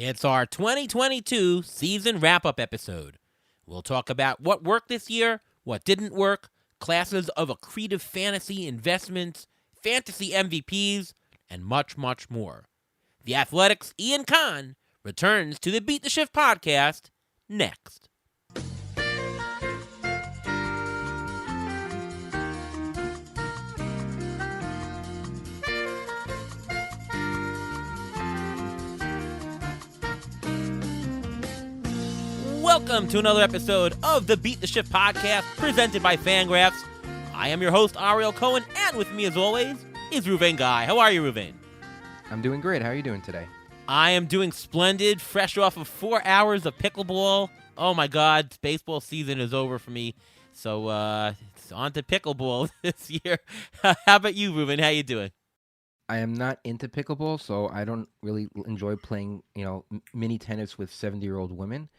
It's our 2022 season wrap-up episode. We'll talk about what worked this year, what didn't work, classes of accretive fantasy investments, fantasy MVPs, and much, much more. The Athletic's Ian Kahn returns to the Beat the Shift podcast next. Welcome to another episode of the Beat the Shift podcast presented by Fangraphs. I am your host, Ariel Cohen, and with me as always is Ruvain Guy. How are you, Ruvain? I'm doing great. How are you doing today? I am doing splendid, fresh off of 4 hours of pickleball. Oh my God, baseball season is over for me, so it's on to pickleball this year. How about you, Ruvain? How you doing? I am not into pickleball, so I don't really enjoy playing, mini tennis with 70-year-old women.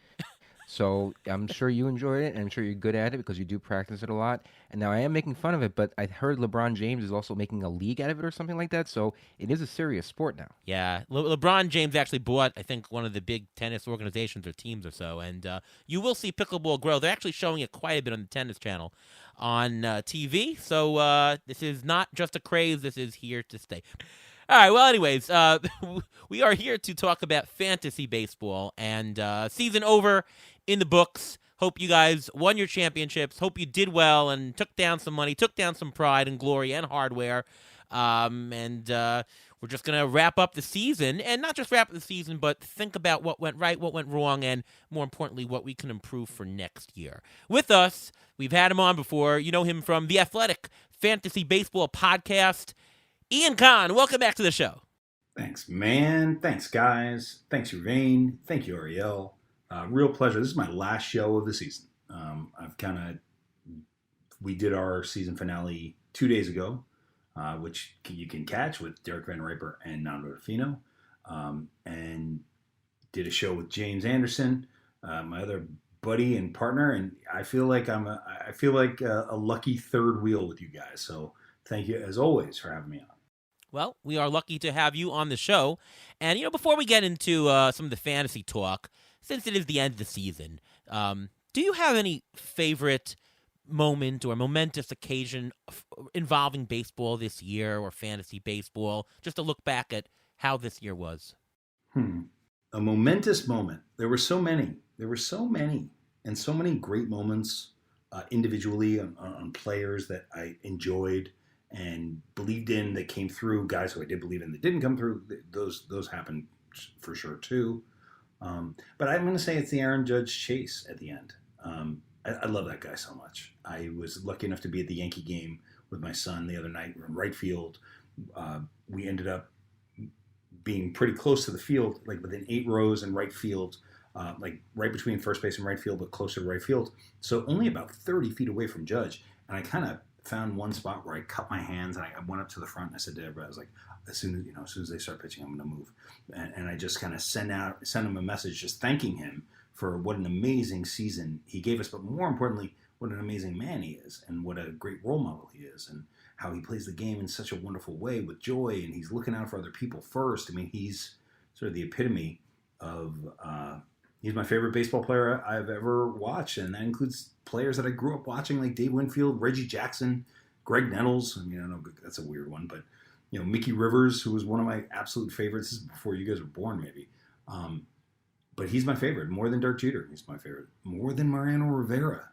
So I'm sure you enjoy it, and I'm sure you're good at it because you do practice it a lot. And now I am making fun of it, but I heard LeBron James is also making a league out of it or something like that. So it is a serious sport now. Yeah, LeBron James actually bought, I think, one of the big tennis organizations or teams or so. And you will see pickleball grow. They're actually showing it quite a bit on the Tennis Channel on TV. So this is not just a craze. This is here to stay. All right, well, anyways, we are here to talk about fantasy baseball, and season over in the books. Hope you guys won your championships. Hope you did well and took down some money, took down some pride and glory and hardware. And we're just going to wrap up the season, and not just wrap up the season, but think about what went right, what went wrong, and more importantly, what we can improve for next year. With us, we've had him on before. You know him from the Athletic Fantasy Baseball Podcast. Ian Kahn, welcome back to the show. Thanks, man. Thanks, guys. Thanks, Ruvain. Thank you, Ariel. Real pleasure. This is my last show of the season. We did our season finale 2 days ago, which you can catch with Derek Van Riper and Nando Rufino, and did a show with James Anderson, my other buddy and partner. And I feel like a lucky third wheel with you guys. So thank you as always for having me on. Well, we are lucky to have you on the show. And, before we get into some of the fantasy talk, since it is the end of the season, do you have any favorite moment or momentous occasion involving baseball this year or fantasy baseball, just to look back at how this year was? A momentous moment. There were so many. And so many great moments individually on players that I enjoyed and believed in that came through, guys who I did believe in that didn't come through. Those happened for sure too. But I'm going to say it's the Aaron Judge chase at the end. I love that guy so much. I was lucky enough to be at the Yankee game with my son the other night. We're in right field. We ended up being pretty close to the field, like within 8 rows in right field, like right between first base and right field, but closer to right field. So only about 30 feet away from Judge. And I kind of found one spot where I cut my hands and I went up to the front and I said to everybody, I was like, as soon as they start pitching, I'm going to move. And I just kind of sent him a message just thanking him for what an amazing season he gave us, but more importantly, what an amazing man he is and what a great role model he is and how he plays the game in such a wonderful way with joy, and he's looking out for other people first. I mean, he's sort of the epitome of he's my favorite baseball player I've ever watched, and that includes players that I grew up watching like Dave Winfield, Reggie Jackson, Greg Nettles. I mean, I know that's a weird one, but Mickey Rivers, who was one of my absolute favorites. This is before you guys were born, maybe. But he's my favorite. More than Dirk Jeter, he's my favorite. More than Mariano Rivera,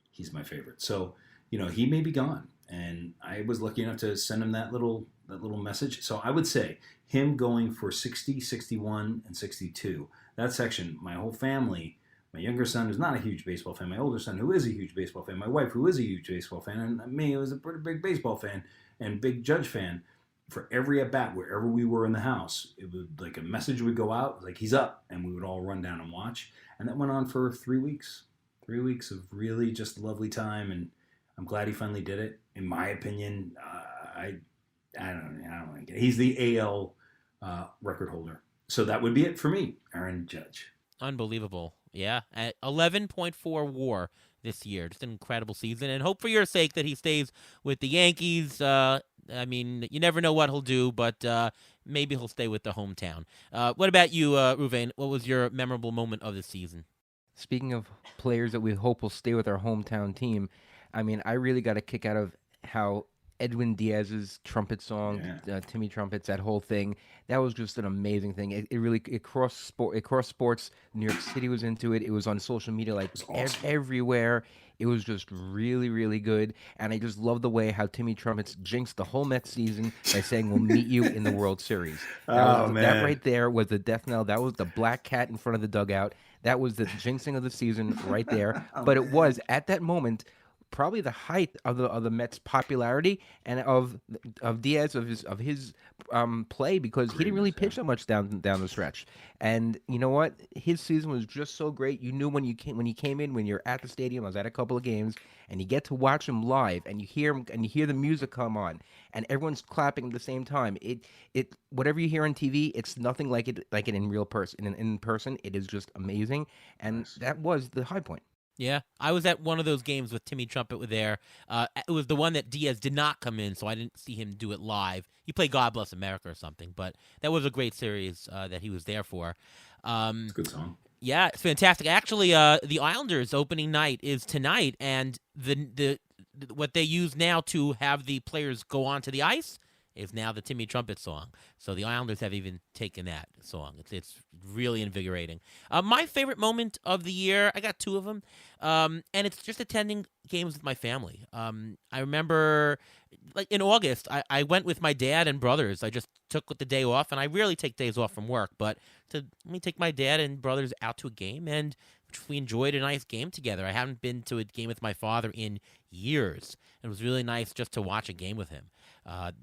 he's my favorite. So, he may be gone, and I was lucky enough to send him that little message. So I would say him going for 60, 61, and 62. That section, my whole family, my younger son who's not a huge baseball fan, my older son who is a huge baseball fan, my wife who is a huge baseball fan, and me who is a pretty big baseball fan and big Judge fan. For every at-bat, wherever we were in the house, it would, like, a message would go out, like, he's up, and we would all run down and watch. And that went on for 3 weeks. 3 weeks of really just lovely time, and I'm glad he finally did it. In my opinion, I don't know. He's the AL record holder. So that would be it for me, Aaron Judge. Unbelievable. Yeah. At 11.4 WAR this year. Just an incredible season. And hope for your sake that he stays with the Yankees. I mean, you never know what he'll do, but maybe he'll stay with the hometown. What about you, Ruvain? What was your memorable moment of the season? Speaking of players that we hope will stay with our hometown team, I mean, I really got a kick out of how Edwin Diaz's trumpet song, Timmy Trumpets, that whole thing, that was just an amazing thing. It really crossed sports. New York City was into it. It was on social media like awesome. everywhere. It was just really, really good. And I just love the way how Timmy Trumpets jinxed the whole Mets season by saying, "We'll meet you in the World Series." That right there was the death knell. That was the black cat in front of the dugout. That was the jinxing of the season right there. But it was, at that moment, probably the height of the Mets' popularity and of Diaz, of his play, because he didn't really pitch that much down the stretch. And you know what? His season was just so great. You knew when he came in, when you're at the stadium. I was at a couple of games, and you get to watch him live, and you hear him, and you hear the music come on, and everyone's clapping at the same time. It whatever you hear on TV, it's nothing like it in real person. In person, it is just amazing, and that was the high point. Yeah, I was at one of those games with Timmy Trumpet there. It was the one that Diaz did not come in, so I didn't see him do it live. He played God Bless America or something, but that was a great series that he was there for. It's a good song. Yeah, it's fantastic. Actually, the Islanders' opening night is tonight, and the what they use now to have the players go onto the ice is now the Timmy Trumpet song. So the Islanders have even taken that song. It's really invigorating. My favorite moment of the year, I got two of them, and it's just attending games with my family. I remember, like in August, I went with my dad and brothers. I just took the day off, and I rarely take days off from work, but let me take my dad and brothers out to a game, and we enjoyed a nice game together. I haven't been to a game with my father in years. It was really nice just to watch a game with him.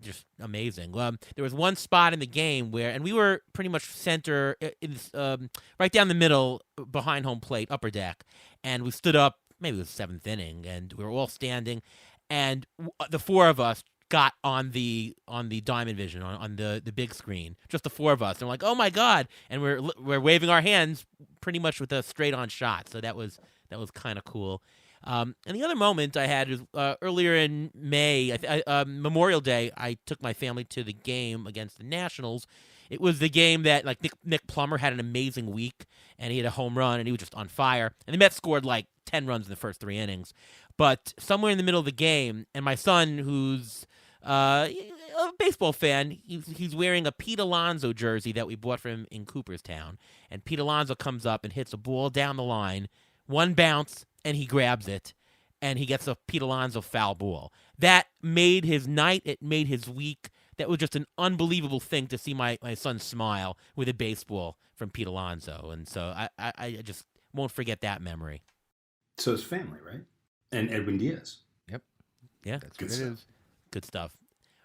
Just amazing. There was one spot in the game where, and we were pretty much center, right down the middle, behind home plate, upper deck, and we stood up. Maybe it was seventh inning, and we were all standing, and the four of us got on the Diamond Vision on the big screen, just the four of us. And we're like, oh my god! And we're waving our hands pretty much with a straight on shot. So that was kind of cool. And the other moment I had is earlier in May, Memorial Day. I took my family to the game against the Nationals. It was the game that like Nick Plummer had an amazing week, and he had a home run, and he was just on fire. And the Mets scored like 10 runs in the first 3 innings. But somewhere in the middle of the game, and my son, who's a baseball fan, he's wearing a Pete Alonso jersey that we bought for him in Cooperstown. And Pete Alonso comes up and hits a ball down the line, one bounce, and he grabs it, and he gets a Pete Alonso foul ball. That made his night. It made his week. That was just an unbelievable thing to see my son smile with a baseball from Pete Alonso. And so I just won't forget that memory. So it's family, right? And Edwin Diaz. Yep. Yeah. That's what it is. Good stuff.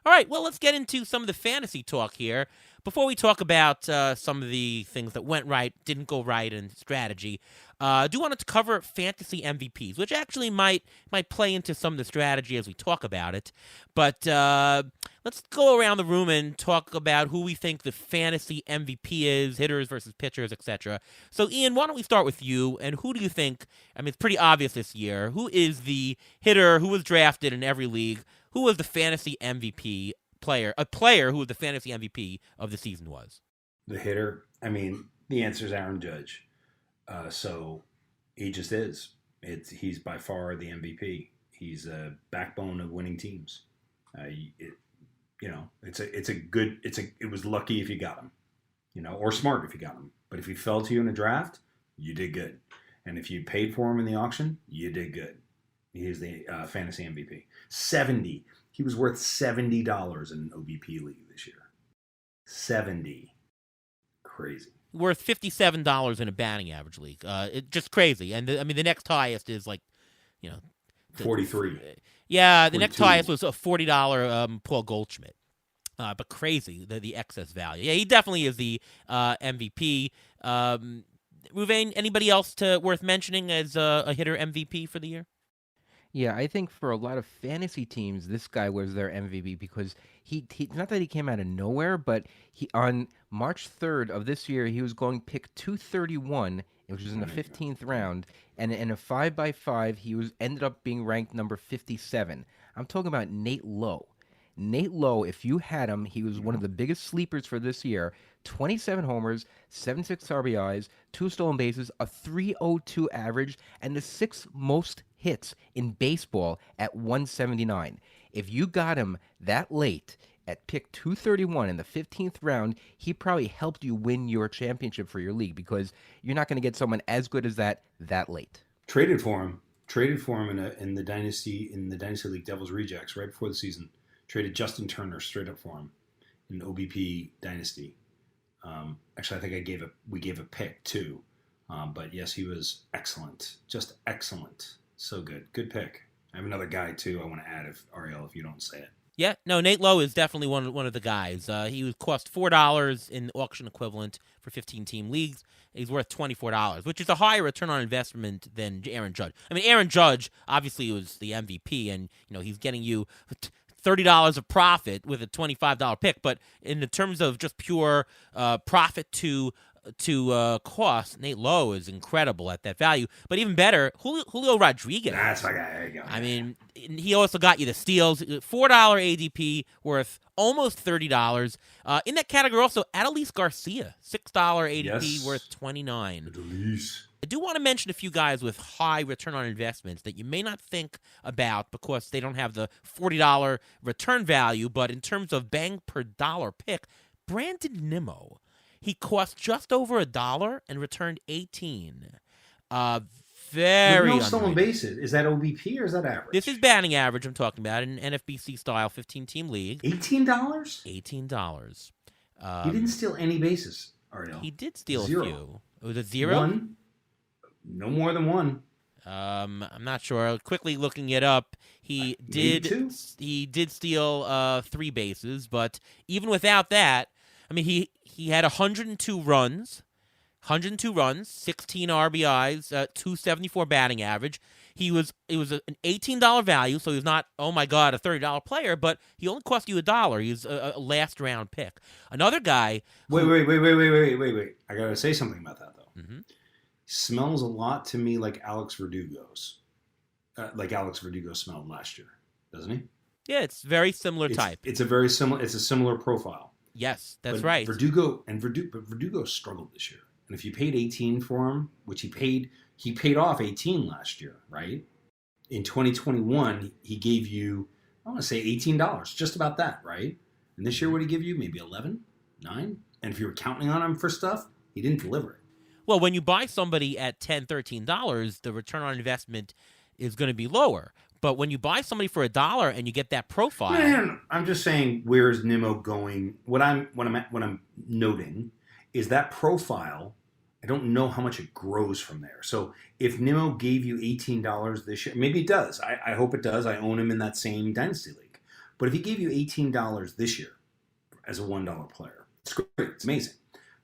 All right, well, let's get into some of the fantasy talk here. Before we talk about some of the things that went right, didn't go right, and strategy, I do want to cover fantasy MVPs, which actually might play into some of the strategy as we talk about it. But let's go around the room and talk about who we think the fantasy MVP is, hitters versus pitchers, etc. So, Ian, why don't we start with you, and who do you think, I mean, it's pretty obvious this year, who is the hitter who was drafted in every league? Who was the fantasy MVP player? A player who was the fantasy MVP of the season was? The hitter. I mean, the answer is Aaron Judge. So he just is. He's by far the MVP. He's a backbone of winning teams. It was lucky if you got him, or smart if you got him. But if he fell to you in a draft, you did good. And if you paid for him in the auction, you did good. He is the fantasy MVP. 70. He was worth $70 in an OBP league this year. 70. Crazy. Worth $57 in a batting average league. It's just crazy. And the next highest is like, 43. Yeah, the next highest was a $40 Paul Goldschmidt. But crazy, the excess value. Yeah, he definitely is the MVP. Ruvain, anybody else worth mentioning as a hitter MVP for the year? Yeah, I think for a lot of fantasy teams, this guy was their MVP because he not that he came out of nowhere, but he on March 3rd of this year, he was going pick 231 which was in the 15th round, and in a 5x5, he ended up being ranked number 57. I'm talking about Nate Lowe. Nate Lowe, if you had him, he was one of the biggest sleepers for this year. 27 homers, 76 RBIs, 2 stolen bases, a 3.02 average, and the 6th most hits in baseball at 179. If you got him that late at pick 231 in the 15th round, he probably helped you win your championship for your league because you're not going to get someone as good as that late. Traded for him in the dynasty league Devils Rejects right before the season. Traded Justin Turner straight up for him in OBP dynasty. Actually, I think we gave a pick too. But yes, he was excellent, just excellent, so good pick. I have another guy too. I want to add if you don't say it. Yeah, no, Nate Lowe is definitely one of the guys. He was cost $4 in auction equivalent for 15-team leagues. He's worth $24, which is a higher return on investment than Aaron Judge. I mean, Aaron Judge obviously was the MVP, and he's getting you $30 of profit with a $25 pick. But in the terms of just pure profit to cost, Nate Lowe is incredible at that value. But even better, Julio Rodriguez. That's my guy. There you go. I mean, he also got you the steals. $4 ADP worth almost $30. In that category also, Adolis Garcia, $6 ADP worth $29. Adolis. I do want to mention a few guys with high return on investments that you may not think about because they don't have the $40 return value, but in terms of bang per dollar pick, Brandon Nimmo. He cost just over $1 and returned 18. Very no stolen bases. Is that OBP or is that average? This is batting average I'm talking about in an NFBC style 15-team league. $18? $18. He didn't steal any bases, Ariel. He did steal 0. a few. Was it 0? 1. No more than 1. I'm not sure. Quickly looking it up, he did steal 3 bases, but even without that, I mean, he had 102 runs, 16 RBIs, 274 batting average. It was an $18 value, so he's not, oh my God, a $30 player, but he only cost you $1. He's a last round pick. Another guy. Wait. I gotta say something about that though. Mm-hmm. Smells a lot to me like Alex Verdugo's. Like Alex Verdugo smelled last year, doesn't he? Yeah, it's very similar type. It's a similar profile. Yes, that's right. Verdugo struggled this year. And if you paid 18 for him, which he paid off 18 last year, right? In 2021, he gave you, I want to say $18, just about that, right? And this year, what did he give you? Maybe 11, 9? And if you were counting on him for stuff, he didn't deliver it. Well, when you buy somebody at $10, $13, the return on investment is going to be lower. But when you buy somebody for $1 and you get that profile, man, I'm just saying, where's Nimmo going? What I'm noting is that profile. I don't know how much it grows from there. So if Nimmo gave you $18 this year, maybe it does. I hope it does. I own him in that same dynasty league. But if he gave you $18 this year as a $1 player, it's great. It's amazing.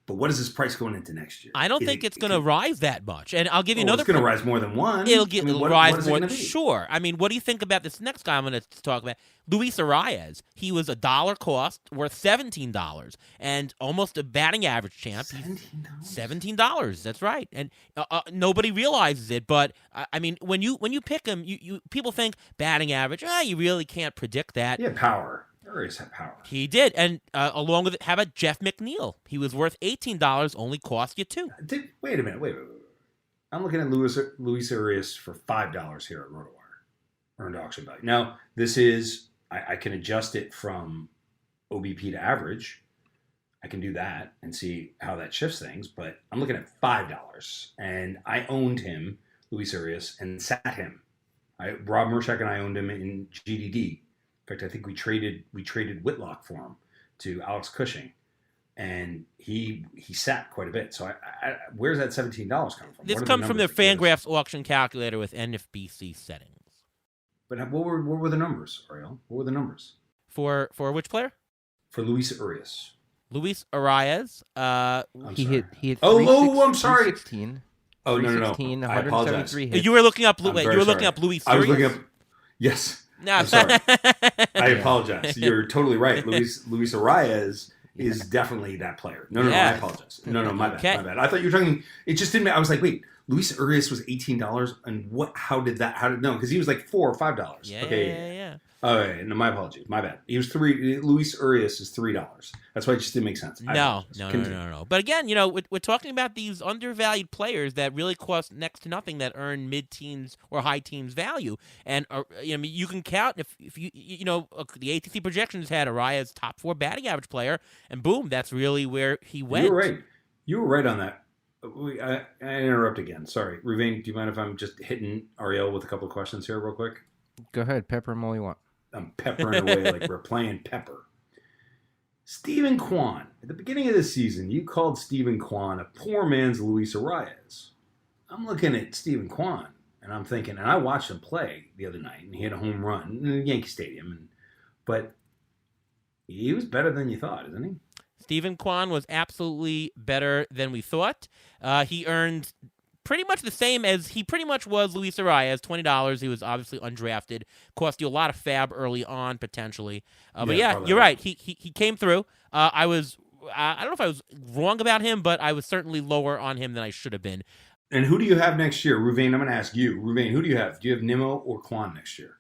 But what is his price going into next year? I don't think it's going to rise that much. And I'll give you another. It's going to rise more than 1. It'll rise more. Sure. I mean, what do you think about this next guy I'm going to talk about? Luis Araez. He was $1 cost, worth $17, and almost a batting average champ. $17. That's right. And nobody realizes it. But I mean, when you pick him, you people think batting average. You really can't predict that. Yeah, power. Araez had power. He did, and along with it, how about Jeff Mcneil? He was worth $18, only cost you $2. Wait a minute. I'm looking at Luis Araez for $5 here at RotoWire, earned auction value. Now, this is, I can adjust it from OBP to average. I can do that and see how that shifts things, but I'm looking at $5, and I owned him, Luis Araez, and sat him. Rob Mershak and I owned him in GDD. In fact, I think we traded Whitlock for him to Alex Cushing, and he sat quite a bit. So where's that $17 coming from? This comes from the Fangraphs auction calculator with NFBC settings. But what were the numbers, Ariel? What were the numbers for which player? For Luis Arias. Luis Araez. He hit. I'm sorry. 16. Oh no! 173 I apologize. hits. You were looking up. Looking up Luis. I was looking up. Yes. No, I'm sorry. I apologize. You're totally right. Luis Araez is definitely that player. No, Yeah. I apologize. No, my bad, Okay. my bad. I thought you were talking. It just didn't. I was like, wait, Luis Urias was $18, and what? How did no? Because he was like $4 or $5. Yeah, Okay, yeah. Oh, no, my apologies. My bad. He was $3. Luis Urias is $3. That's why it just didn't make sense. No. But again, we're talking about these undervalued players that really cost next to nothing, that earn mid-teens or high-teens value. And you can count if the ATC projections had Araez top 4 batting average player, and boom, that's really where he went. You were right on that. I interrupt again. Sorry, Ruvain. Do you mind if I'm just hitting Ariel with a couple of questions here, real quick? Go ahead, pepper him all you want. I'm peppering away like we're playing pepper. Stephen Kwan. At the beginning of the season, you called Stephen Kwan a poor man's Luis Araez. I'm looking at Stephen Kwan, and I'm thinking, and I watched him play the other night, and he hit a home run in Yankee Stadium, but he was better than you thought, isn't he? Stephen Kwan was absolutely better than we thought. He earned pretty much the same as he pretty much was Luis Araez, $20. He was obviously undrafted. Cost you a lot of fab early on, potentially. But you're right. He came through. I don't know if I was wrong about him, but I was certainly lower on him than I should have been. And who do you have next year? Ruvain, I'm going to ask you. Ruvain, who do you have? Do you have Nimmo or Kwan next year?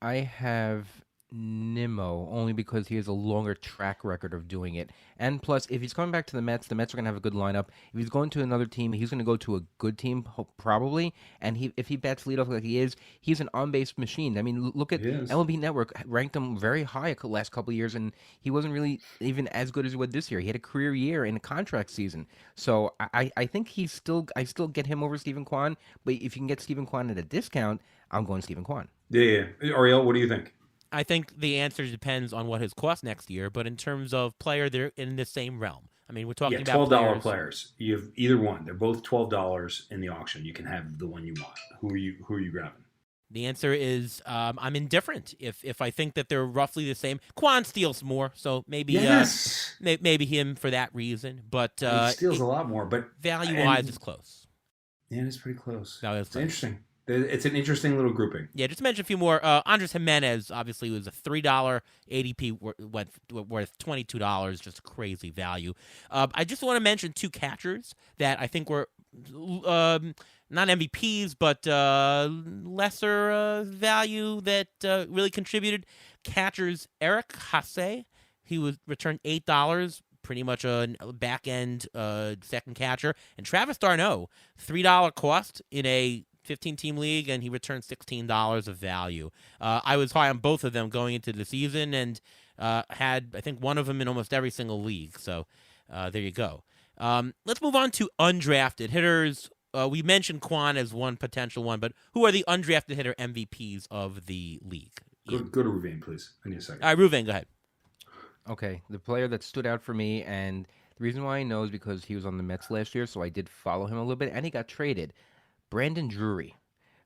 I have Nimmo only because he has a longer track record of doing it. And plus, if he's coming back to the Mets are going to have a good lineup. If he's going to another team, he's going to go to a good team, probably. And if he bats leadoff like he is, he's an on-base machine. I mean, look at MLB Network ranked him very high the last couple of years, and he wasn't really even as good as he was this year. He had a career year in a contract season. So I think I still get him over Stephen Kwan. But if you can get Stephen Kwan at a discount, I'm going Stephen Kwan. Yeah. Ariel, what do you think? I think the answer depends on what his cost next year, but in terms of player, they're in the same realm. I mean, we're talking about $12 players. You have either one. They're both $12 in the auction. You can have the one you want. Who are you grabbing? The answer is I'm indifferent. If I think that they're roughly the same, Kwan steals more, so maybe maybe him for that reason. But he steals a lot more, but value-wise, it's close. Yeah, it's pretty close. It's interesting. It's an interesting little grouping. Yeah, just to mention a few more. Andres Jimenez obviously was a $3 ADP, worth $22, just crazy value. I just want to mention 2 catchers that I think were not MVPs, but lesser value that really contributed. Catchers Eric Hassell, he was returned $8. Pretty much a back-end second catcher. And Travis d'Arnaud, $3 cost in a 15-team league, and he returned $16 of value. I was high on both of them going into the season, and had, I think, one of them in almost every single league. So there you go. Let's move on to undrafted hitters. We mentioned Kwan as one potential one, but who are the undrafted hitter MVPs of the league? Go to Ruvain, please. I need a second. All right, Ruvain, go ahead. Okay, the player that stood out for me, and the reason why I know is because he was on the Mets last year, so I did follow him a little bit, and he got traded. Brandon Drury.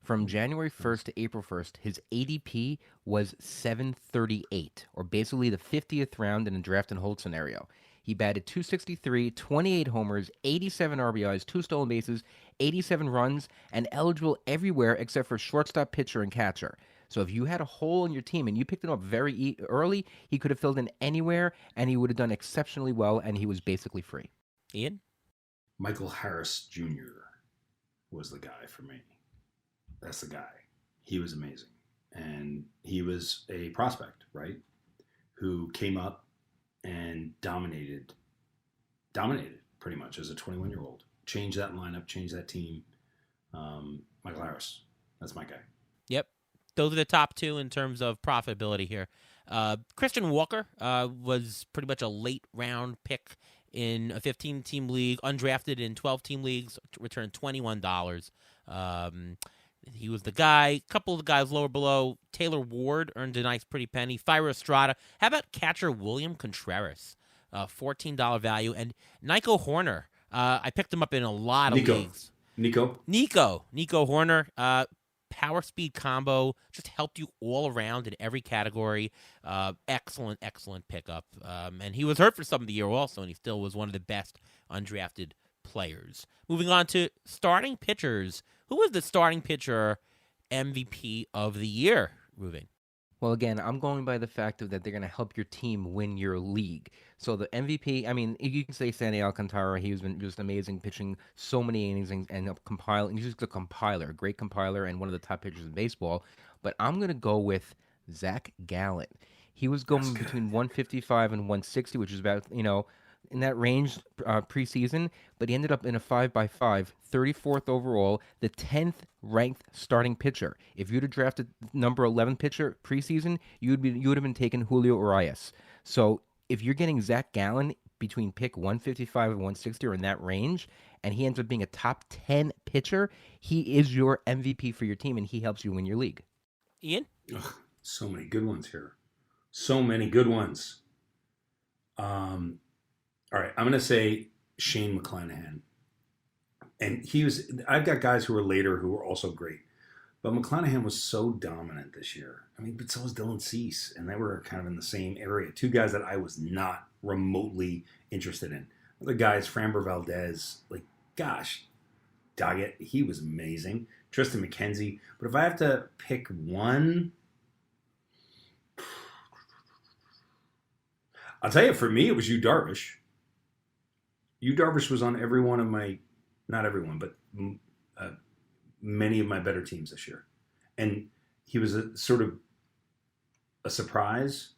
From January 1st to April 1st, his ADP was 738, or basically the 50th round in a draft and hold scenario. He batted .263, 28 homers, 87 RBIs, 2 stolen bases, 87 runs, and eligible everywhere except for shortstop, pitcher, and catcher. So if you had a hole in your team and you picked him up very early, he could have filled in anywhere, and he would have done exceptionally well, and he was basically free. Ian? Michael Harris Jr. was the guy for me. That's the guy. He was amazing. And he was a prospect, right? Who came up and dominated pretty much as a 21-year-old. Changed that lineup, changed that team. Michael Harris. That's my guy. Yep. Those are the top 2 in terms of profitability here. Christian Walker was pretty much a late round pick in a 15-team league, undrafted in 12-team leagues, returned $21. He was the guy. A couple of the guys lower below. Taylor Ward earned a nice pretty penny. Thairo Estrada. How about catcher William Contreras? $14 value. And Nico Horner. I picked him up in a lot of leagues. Nico Horner. Power speed combo. Just helped you all around in every category. Excellent pickup. And he was hurt for some of the year also, and he still was one of the best undrafted players. Moving on to starting pitchers. Who was the starting pitcher MVP of the year, Ruvain? Well, again, I'm going by the fact of that they're going to help your team win your league. So the MVP, I mean, you can say Sandy Alcantara. He's been just amazing pitching so many innings and compiling. He's just a compiler, a great compiler, and one of the top pitchers in baseball. But I'm going to go with Zach Gallen. He was That's going good. between 155 and 160, which is about, in that range preseason, but he ended up in a 5x5, 34th overall, the 10th ranked starting pitcher. If you'd have drafted number 11 pitcher preseason, you would have been taking Julio Arias. So if you're getting Zach Gallen between pick 155 and 160 or in that range, and he ends up being a top 10 pitcher, he is your MVP for your team, and he helps you win your league. Ian? Ugh, so many good ones here. So many good ones. All right, I'm going to say Shane McClanahan. And I've got guys who are later who were also great. But McClanahan was so dominant this year. I mean, but so was Dylan Cease. And they were kind of in the same area. Two guys that I was not remotely interested in. The guys, Framber Valdez, like, gosh, Doggett, he was amazing. Tristan McKenzie. But if I have to pick one, I'll tell you, for me, it was Yu Darvish. Yu Darvish was on every one of my, not everyone, but many of my better teams this year. And he was a sort of a surprise.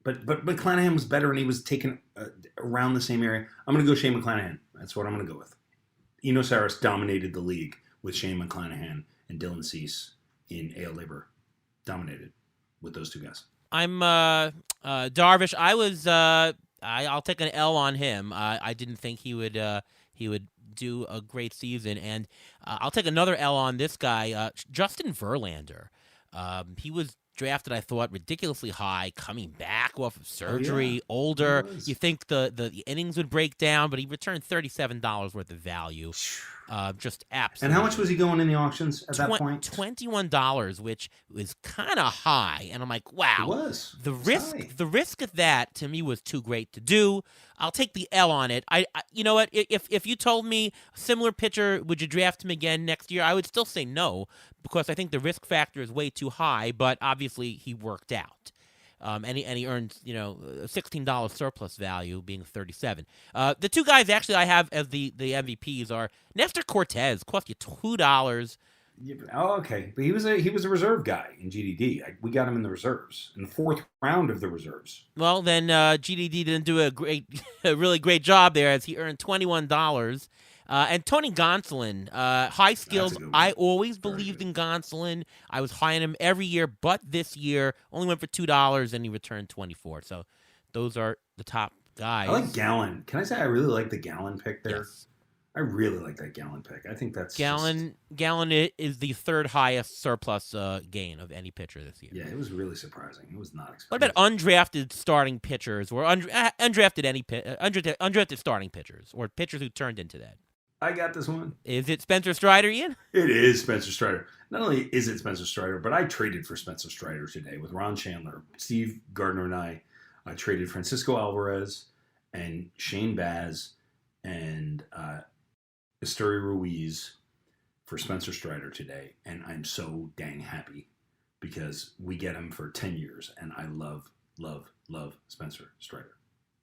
But McClanahan was better, and he was taken around the same area. I'm going to go Shane McClanahan. That's what I'm going to go with. Eno Saris dominated the league with Shane McClanahan and Dylan Cease in AL Labor. Dominated with those two guys. I'm Darvish. I'll take an L on him. I didn't think he would do a great season, and I'll take another L on this guy, Justin Verlander. He was drafted, I thought, ridiculously high, coming back off of surgery, older. You think the innings would break down, but he returned $37 worth of value. Just absolutely. And how much was he going in the auctions at that point? $21, which was kind of high. And I'm like, wow. It was. The risk of that to me was too great to do. I'll take the L on it. I you know what? If you told me a similar pitcher, would you draft him again next year? I would still say no, because I think the risk factor is way too high. But obviously, he worked out. And he earned, $16 surplus value, being 37. The two guys actually I have as the MVPs are Nestor Cortez, cost you $2. Oh, okay, but he was a reserve guy in GDD. We got him in the reserves in the 4th round of the reserves. Well, then GDD didn't do a really great job there, as he earned $21. And Tony Gonsolin, high skills. I always believed in Gonsolin. I was high on him every year, but this year only went for $2 and he returned $24. So those are the top guys. I like Gallen. Can I say I really like the Gallen pick there? Yes. I really like that Gallen pick. I think that's Gallen is the third highest surplus gain of any pitcher this year. Yeah, it was really surprising. It was not expected. What about undrafted starting pitchers or undrafted starting pitchers or pitchers who turned into that? I got this one. Is it Spencer Strider, Ian? It is Spencer Strider. Not only is it Spencer Strider, but I traded for Spencer Strider today with Ron Chandler. Steve Gardner and I traded Francisco Alvarez and Shane Baz and Esteury Ruiz for Spencer Strider today. And I'm so dang happy because we get him for 10 years. And I love, love, love Spencer Strider.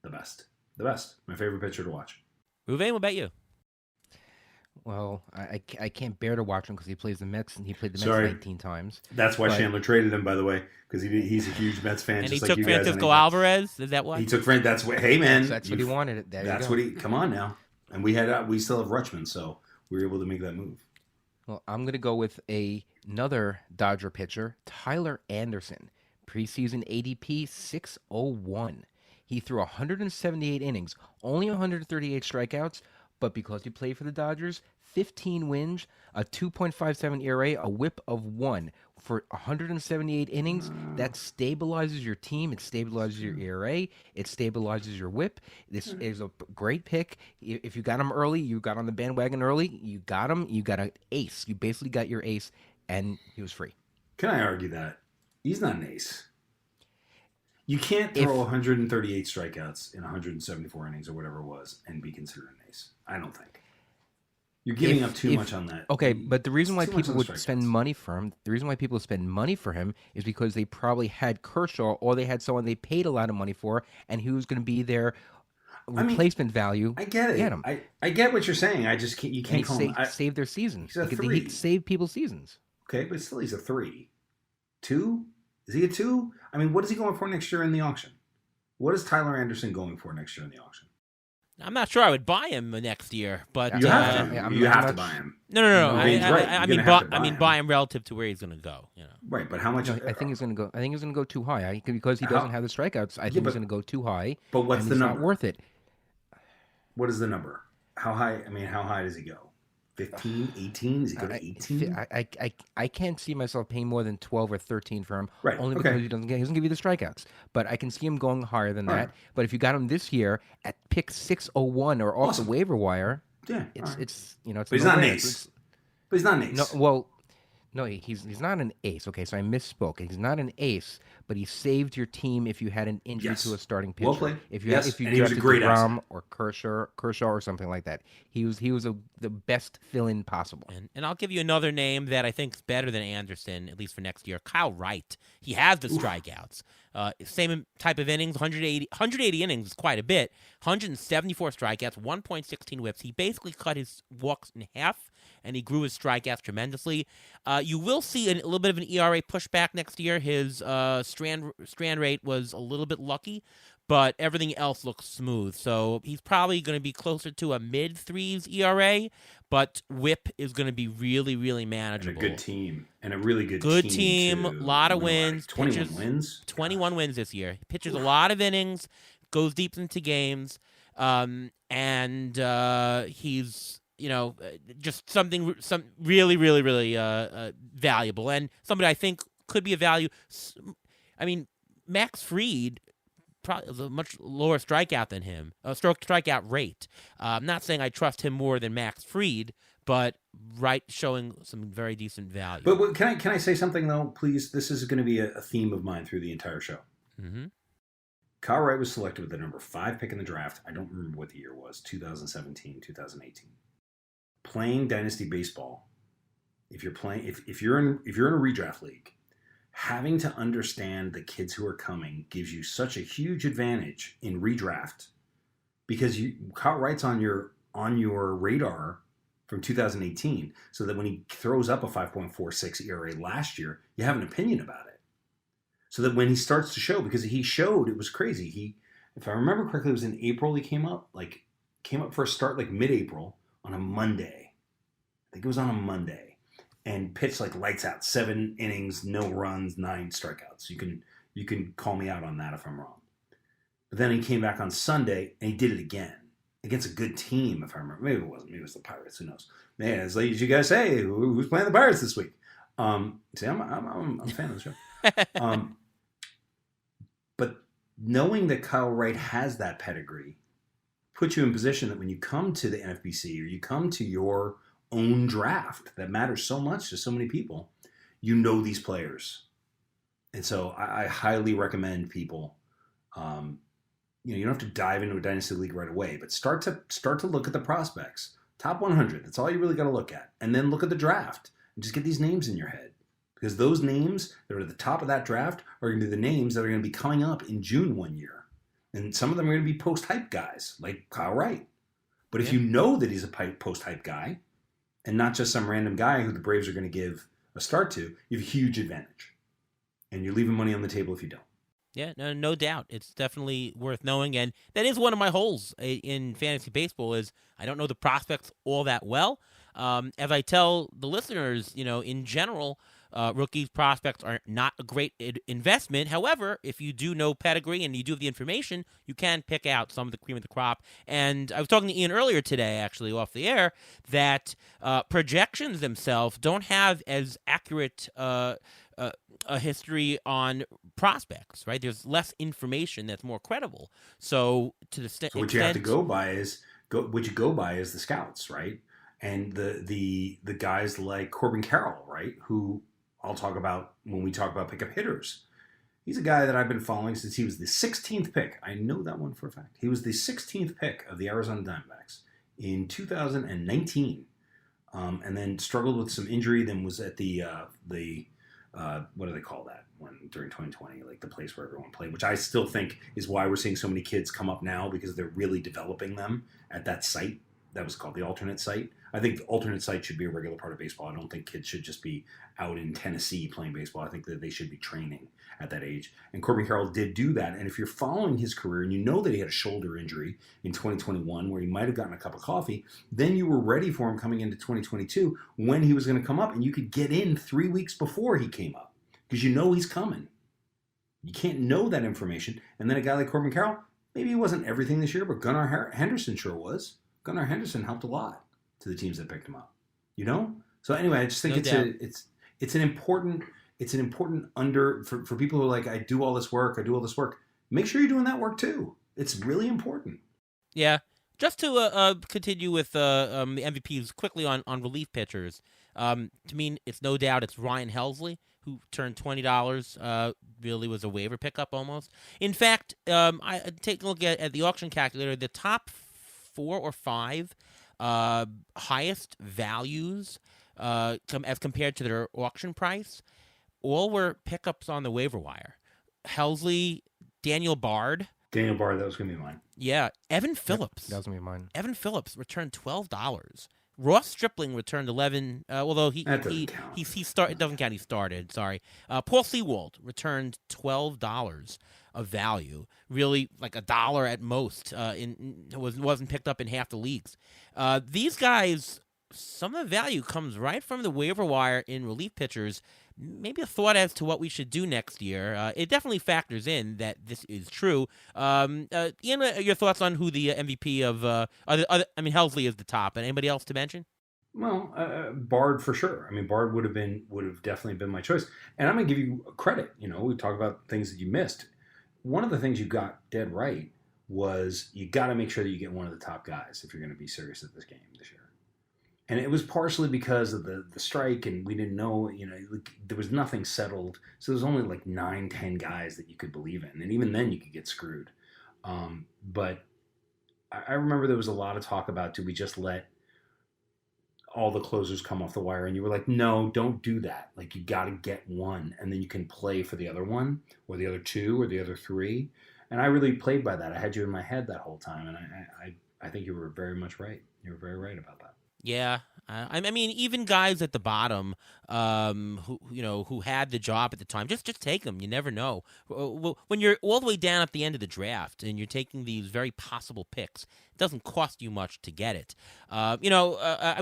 The best. The best. My favorite pitcher to watch. Ruvain, what about you? Well, I can't bear to watch him because he plays the Mets, and he played the Mets 19 times. That's why Chandler traded him, by the way, because he's a huge Mets fan. And just he like took Francisco Alvarez. Is that why? He took That's what. Hey, man, That's what he wanted. That's what he. Come on now. And we still have Rutschman, so we were able to make that move. Well, I'm gonna go with another Dodger pitcher, Tyler Anderson, preseason ADP 601. He threw 178 innings, only 138 strikeouts. But because he played for the Dodgers, 15 wins, a 2.57 ERA, a whip of 1 for 178 innings, that stabilizes your team. It stabilizes your ERA. It stabilizes your whip. This is a great pick. If you got him early, you got on the bandwagon early, you got him, you got an ace. You basically got your ace, and he was free. Can I argue that? He's not an ace. You can't throw 138 strikeouts in 174 innings or whatever it was and be considered an ace. I don't think. You're giving up too much on that. Okay, but the reason why Too much people on the would spend money for him, the reason why people spend money for him is because they probably had Kershaw or they had someone they paid a lot of money for, and he was going to be their replacement value. I get it. Get him. I get what you're saying. I just can't. You can't call him. Save their seasons. He's a 3. He saved people's seasons. Okay, but still, he's a 3. 2? Is he a 2? I mean, what is he going for next year in the auction? What is Tyler Anderson going for next year in the auction? I'm not sure I would buy him next year, but you have to. You have to buy him. No. I mean, buy him relative to where he's going to go. Right, but how much? I think he's going to go. I think he's going to go too high. Because he doesn't have the strikeouts. I think he's going to go too high. But what's the number? Not worth it. What is the number? How high? I mean, how high does he go? 15, 18? Does he go to 18? I can't see myself paying more than 12 or 13 for him. Right. Only because he doesn't give you the strikeouts. But I can see him going higher than that. Right. But if you got him this year at pick 601 or off the waiver wire, it's But he's not an ace. But he's not an ace. No, he's not an ace. Okay, so I misspoke. He's not an ace, but he saved your team if you had an injury to a starting pitcher. Well played. If you drafted DeGrom or Kershaw or something like that, he was the best fill-in possible. And I'll give you another name that I think is better than Anderson, at least for next year. Kyle Wright. He has the strikeouts. Same type of innings, 180 innings is quite a bit. 174 strikeouts, 1.16 whips. He basically cut his walks in half, and he grew his strikeouts tremendously. You will see a little bit of an ERA pushback next year. His strand rate was a little bit lucky, but everything else looks smooth. So he's probably going to be closer to a mid-3s ERA, but whip is going to be really, really manageable. And a good team. And a really good team. A lot of wins. 21 wins? 21 wins this year. He pitches a lot of innings, goes deep into games, and he's... just some really, really, really valuable, and somebody I think could be a value. I mean, Max Fried probably has a much lower strikeout than him, strikeout rate. I'm not saying I trust him more than Max Fried, but Wright showing some very decent value. But can I say something though, please? This is going to be a theme of mine through the entire show. Mm-hmm. Kyle Wright was selected with the number 5 pick in the draft. I don't remember what the year was, 2017, 2018. Playing dynasty baseball, if you're in a redraft league, having to understand the kids who are coming gives you such a huge advantage in redraft because Kyle Wright's on your radar from 2018, so that when he throws up a 5.46 ERA last year, you have an opinion about it. So that when he starts to show, because he showed, it was crazy. If I remember correctly, it was in April he came up for a start like mid-April. On a Monday. I think it was on a Monday. And pitched like lights out. 7 innings, no runs, 9 strikeouts. You can call me out on that if I'm wrong. But then he came back on Sunday and he did it again. Against a good team, if I remember. Maybe it wasn't. Maybe it was the Pirates. Who knows? Man, as late as you guys say, who's playing the Pirates this week? See, I'm a fan of the show. But knowing that Kyle Wright has that pedigree put you in position that when you come to the NFBC or you come to your own draft that matters so much to so many people, you know these players. And so I highly recommend people, you don't have to dive into a dynasty league right away, but start to look at the prospects. Top 100, that's all you really got to look at. And then look at the draft and just get these names in your head. Because those names that are at the top of that draft are going to be the names that are going to be coming up in June one year. And some of them are going to be post-hype guys, like Kyle Wright. But if you know that he's a post-hype guy, and not just some random guy who the Braves are going to give a start to, you have a huge advantage. And you're leaving money on the table if you don't. Yeah, no doubt. It's definitely worth knowing. And that is one of my holes in fantasy baseball is I don't know the prospects all that well. As I tell the listeners, in general, rookies prospects are not a great investment. However, if you do know pedigree and you do have the information, you can pick out some of the cream of the crop. And I was talking to Ian earlier today, actually, off the air, that projections themselves don't have as accurate a history on prospects, right? There's less information that's more credible. So to the extent, what you have to go by is the scouts, right? And the guys like Corbin Carroll, right? Who I'll talk about when we talk about pickup hitters. He's a guy that I've been following since he was the 16th pick. I know that one for a fact. He was the 16th pick of the Arizona Diamondbacks in 2019. and then struggled with some injury. Then was at the what do they call that during 2020, like the place where everyone played, which I still think is why we're seeing so many kids come up now, because they're really developing them at that site that was called the alternate site. I think the alternate site should be a regular part of baseball. I don't think kids should just be out in Tennessee playing baseball. I think that they should be training at that age. And Corbin Carroll did do that. And if you're following his career and you know that he had a shoulder injury in 2021 where he might have gotten a cup of coffee, then you were ready for him coming into 2022 when he was going to come up, and you could get in 3 weeks before he came up because you know he's coming. You can't know that information. And then a guy like Corbin Carroll, maybe he wasn't everything this year, but Gunnar Henderson sure was. Gunnar Henderson helped a lot to the teams that picked him up, you know? So anyway, I just think it's an important for people who are like, I do all this work. Make sure you're doing that work too. It's really important. Yeah. Just to continue with the MVPs quickly on relief pitchers. To me, it's no doubt it's Ryan Helsley, who turned $20. Really was a waiver pickup almost. In fact, I take a look at the auction calculator. The top 4 or 5 highest values as compared to their auction price, all were pickups on the waiver wire. Helsley, Daniel Bard. That was going to be mine. Yeah. Evan Phillips. That was going to be mine. Evan Phillips returned $12. Ross Stripling returned 11. Although he started. It doesn't count. He started. Sorry. Paul Sewald returned $12 of value. Really, like $1 at most. Wasn't picked up in half the leagues. These guys, some of the value comes right from the waiver wire in relief pitchers. Maybe a thought as to what we should do next year. It definitely factors in that this is true. Ian, your thoughts on who the MVP of? Helsley is the top. And anybody else to mention? Well, Bard for sure. I mean, Bard would have definitely been my choice. And I'm gonna give you credit. You know, we talk about things that you missed. One of the things you got dead right was you got to make sure that you get one of the top guys if you're going to be serious at this game this year. And it was partially because of the strike, and we didn't know, you know, there was nothing settled. So there was only like 9-10 guys that you could believe in. And even then you could get screwed. But I remember there was a lot of talk about, do we just let all the closers come off the wire? And you were like, no, don't do that. Like, you got to get one, and then you can play for the other one or the other 2 or the other 3. And I really played by that. I had you in my head that whole time. And I think you were very much right. You were very right about that. Yeah, I mean, even guys at the bottom, who had the job at the time, just take them. You never know. When you're all the way down at the end of the draft and you're taking these very possible picks, it doesn't cost you much to get it. And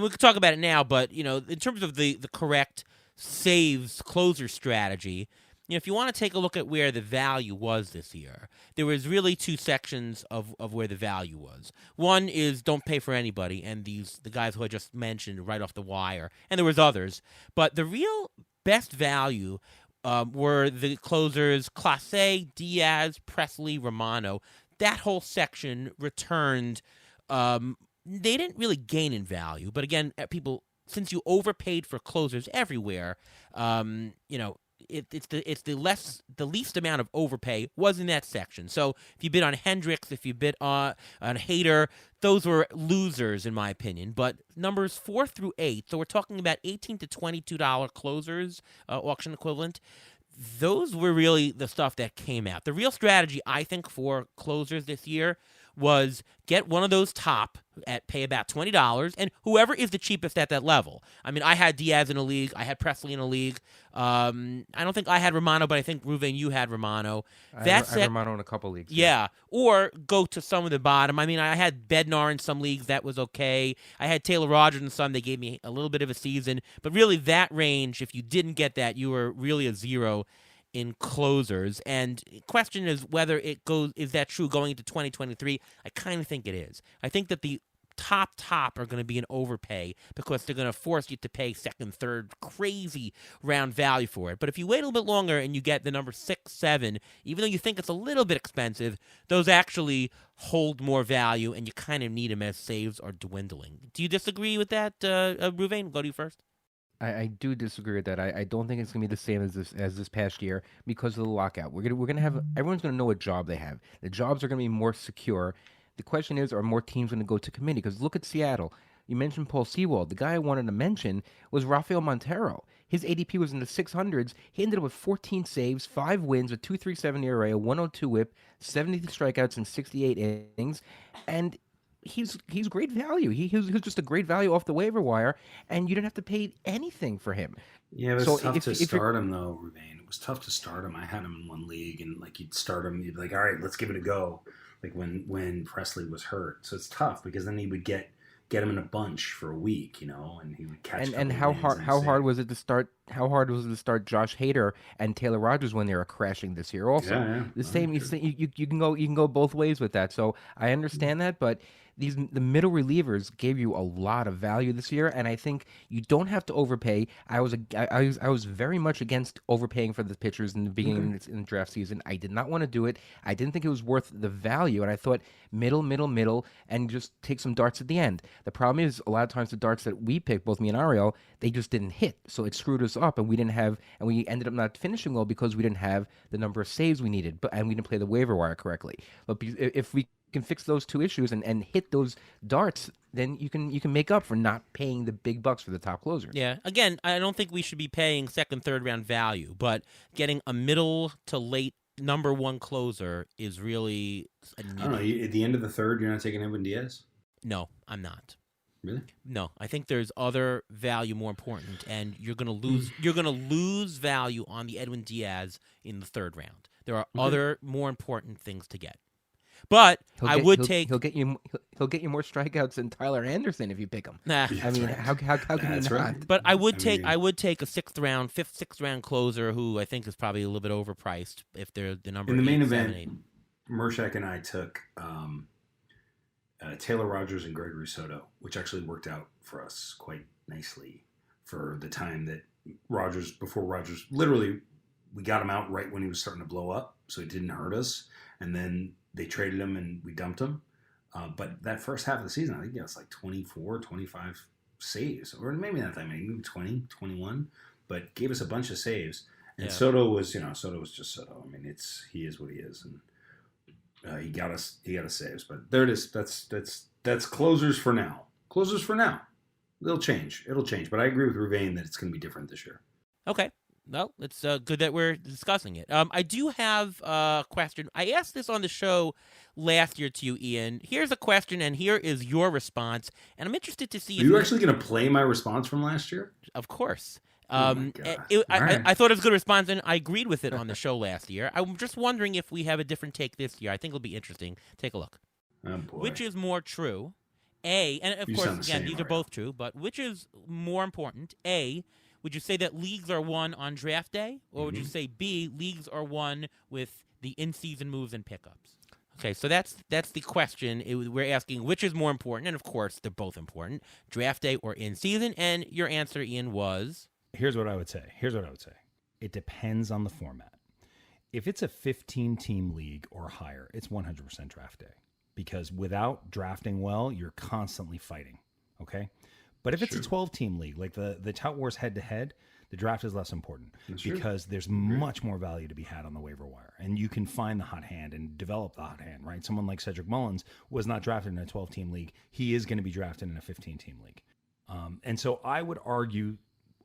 we could talk about it now, but in terms of the correct saves closer strategy. If you want to take a look at where the value was this year, there was really 2 sections of where the value was. One is don't pay for anybody, and the guys who I just mentioned right off the wire, and there was others. But the real best value were the closers Clase, Diaz, Presley, Romano. That whole section returned. They didn't really gain in value, but again, people, since you overpaid for closers everywhere, it's the least amount of overpay was in that section. So if you bid on Hendricks, if you bid on Hader, those were losers in my opinion. But numbers 4 through 8, so we're talking about $18 to $22 closers, auction equivalent. Those were really the stuff that came out. The real strategy, I think, for closers this year was get one of those top at pay about $20, and whoever is the cheapest at that level. I mean, I had Diaz in a league. I had Presley in a league. I don't think I had Romano, but I think, Ruvain, you had Romano. I had Romano in a couple leagues. Yeah, or go to some of the bottom. I mean, I had Bednar in some leagues. That was okay. I had Taylor Rogers in some. They gave me a little bit of a season. But really, that range, if you didn't get that, you were really a zero in closers. And the question is whether is that true going into 2023? I kind of think it is. I think that the top are going to be an overpay because they're going to force you to pay second, third, crazy round value for it. But if you wait a little bit longer and you get the number 6, 7, even though you think it's a little bit expensive, those actually hold more value, and you kind of need them as saves are dwindling. Do you disagree with that, Ruvain? Go to you first. I do disagree with that. I don't think it's gonna be the same as this past year because of the lockout. We're gonna have everyone's gonna know what job they have. The jobs are gonna be more secure. The question is, are more teams gonna go to committee? Because look at Seattle. You mentioned Paul Sewald. The guy I wanted to mention was Rafael Montero. His ADP was in the 600s. He ended up with 14 saves, 5 wins, a 2.37 ERA, a 102 WHIP, 70 strikeouts in 68 innings, and he's great value. He was just a great value off the waiver wire, and you didn't have to pay anything for him. Yeah, it was So tough to if start him though, Ruvain. It was tough to start him. I had him in one league, and like you'd start him, you'd be like, all right, let's give it a go. Like when Presley was hurt, so it's tough because then he would get him in a bunch for a week, and he would catch. And how hard was it to start? How hard was it to start Josh Hader and Taylor Rogers when they were crashing this year? Also, Yeah. the same. You can go both ways with that. So I understand that, but the middle relievers gave you a lot of value this year, and I think you don't have to overpay. I was very much against overpaying for the pitchers in the beginning in the draft season. I did not want to do it. I didn't think it was worth the value, and I thought middle, and just take some darts at the end. The problem is a lot of times the darts that we picked, both me and Ariel, they just didn't hit, so it screwed us up, and we ended up not finishing well because we didn't have the number of saves we needed, and we didn't play the waiver wire correctly. But if we can fix those two issues and hit those darts, then you can make up for not paying the big bucks for the top closer. Yeah. Again, I don't think we should be paying second, third round value, but getting a middle to late number one closer is really a need. I don't know. At the end of the third, you're not taking Edwin Diaz? No, I'm not. Really? No, I think there's other value more important, and you're gonna lose. You're gonna lose value on the Edwin Diaz in the third round. There are other more important things to get. But he'll get you more strikeouts than Tyler Anderson if you pick him. Nah. I mean, how can you not? Right. But I would take a fifth, sixth round closer who I think is probably a little bit overpriced if they're the number. In the main 8, event, 7, 8. Mershak and I took Taylor Rogers and Gregory Soto, which actually worked out for us quite nicely for the time that before Rogers, literally, we got him out right when he was starting to blow up, so it didn't hurt us. And then they traded him and we dumped him. But that first half of the season, I think he has like 24, 25 saves, or maybe not that many, maybe 20, 21, but gave us a bunch of saves. And Soto was just Soto. I mean, he is what he is, and he got us saves. But there it is. That's closers for now. Closers for now. It'll change, but I agree with Ruvain that it's going to be different this year. Okay. Well, it's good that we're discussing it. I do have a question. I asked this on the show last year to you, Ian. Here's a question, and here is your response. And I'm interested to see if Are you actually going to play my response from last year? Of course. Oh my God. I thought it was a good response, and I agreed with it on the show last year. I'm just wondering if we have a different take this year. I think it'll be interesting. Take a look. Oh, boy. Which is more true? A, and of course, again, these are both true, but which is more important? A, would you say that leagues are won on draft day, or would you say B, leagues are won with the in-season moves and pickups? Okay, so that's the question. We're asking which is more important, and of course, they're both important, draft day or in-season, and your answer, Ian, was? Here's what I would say. It depends on the format. If it's a 15-team league or higher, it's 100% draft day, because without drafting well, you're constantly fighting, okay? But if it's a 12-team league, like the Tout Wars head-to-head, the draft is less important because there's much more value to be had on the waiver wire. And you can find the hot hand and develop the hot hand, right? Someone like Cedric Mullins was not drafted in a 12-team league. He is going to be drafted in a 15-team league. And so I would argue,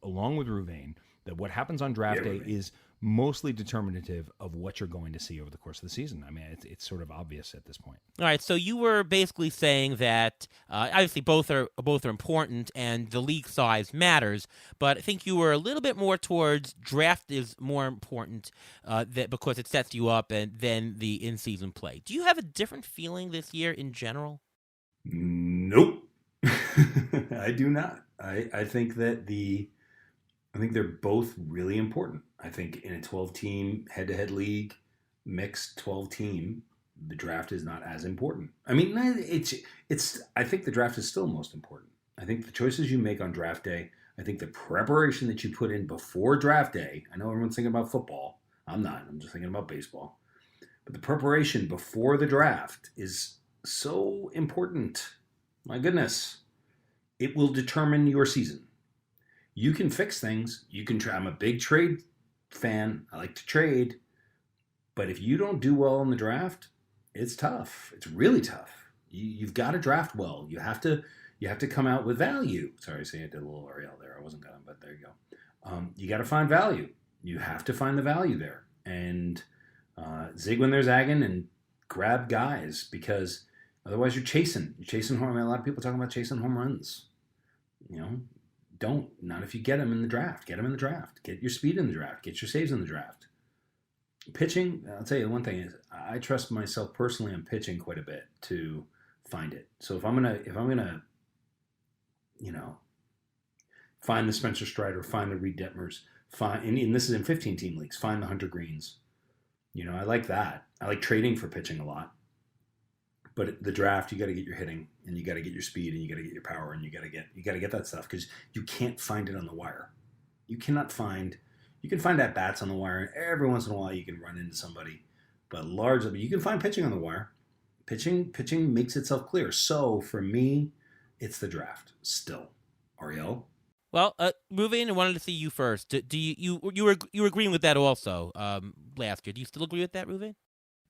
along with Ruvain, that what happens on draft day is mostly determinative of what you're going to see over the course of the season. I mean, it's sort of obvious at this point. All right, so you were basically saying that obviously both are important and the league size matters, but I think you were a little bit more towards draft is more important because it sets you up and then the in-season play. Do you have a different feeling this year in general? Nope. I do not. I think that I think they're both really important. I think in a 12-team head-to-head league, mixed 12-team, the draft is not as important. I mean, it's. I think the draft is still most important. I think the choices you make on draft day, I think the preparation that you put in before draft day, I know everyone's thinking about football. I'm not. I'm just thinking about baseball. But the preparation before the draft is so important. My goodness. It will determine your season. You can fix things. You can try. I'm a big trade fan. I like to trade. But if you don't do well in the draft, it's tough. It's really tough. You've got to draft well. You have to You have to come out with value. Sorry, see, I did a little Ariel there. I wasn't going to, but there you go. You got to find value. You have to find the value there. And zig when they're zagging and grab guys, because otherwise you're chasing. You're chasing home. I mean, a lot of people talking about chasing home runs. Not if you get them in the draft. Get them in the draft. Get your speed in the draft. Get your saves in the draft. Pitching, I'll tell you one thing is I trust myself personally on pitching quite a bit to find it. So if I'm gonna find the Spencer Strider, find the Reed Detmers, and this is in 15-team leagues, find the Hunter Greens. I like that. I like trading for pitching a lot. But the draft, you got to get your hitting, and you got to get your speed, and you got to get your power, and you got to get that stuff, because you can't find it on the wire. You can find at bats on the wire, and every once in a while you can run into somebody, but largely you can find pitching on the wire. Pitching makes itself clear. So for me, it's the draft still. Ariel. Well, Ruven, I wanted to see you first. Do you were agreeing with that also last year? Do you still agree with that, Ruven?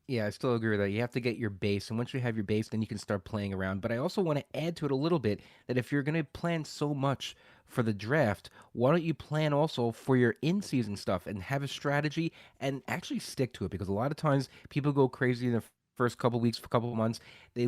Yeah, I still agree with that. You have to get your base, and once you have your base, then you can start playing around. But I also want to add to it a little bit that if you're going to plan so much for the draft, why don't you plan also for your in-season stuff and have a strategy and actually stick to it? Because a lot of times people go crazy in the first couple weeks, couple months, they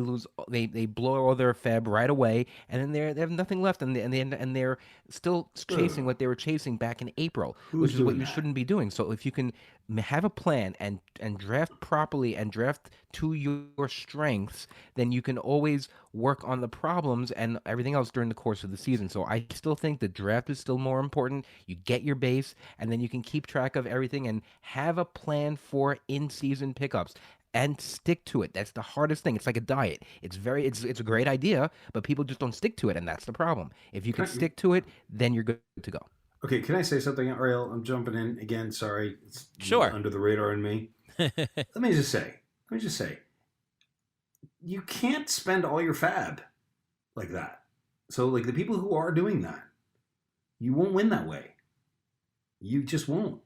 blow all their fab right away, and then they have nothing left, and they're still chasing what they were chasing back in April, which is what you shouldn't be doing. So if you can have a plan and draft properly and draft to your strengths, then you can always work on the problems and everything else during the course of the season. So I still think the draft is still more important. You get your base, and then you can keep track of everything and have a plan for in-season pickups. And stick to it. That's the hardest thing. It's like a diet. It's a great idea, but people just don't stick to it, and that's the problem. If you can stick to it, then you're good to go. Okay, can I say something, Ariel? I'm jumping in again. Sorry, it's sure. Under the radar in me. Let me just say, you can't spend all your fab like that. So, like the people who are doing that, you won't win that way. You just won't.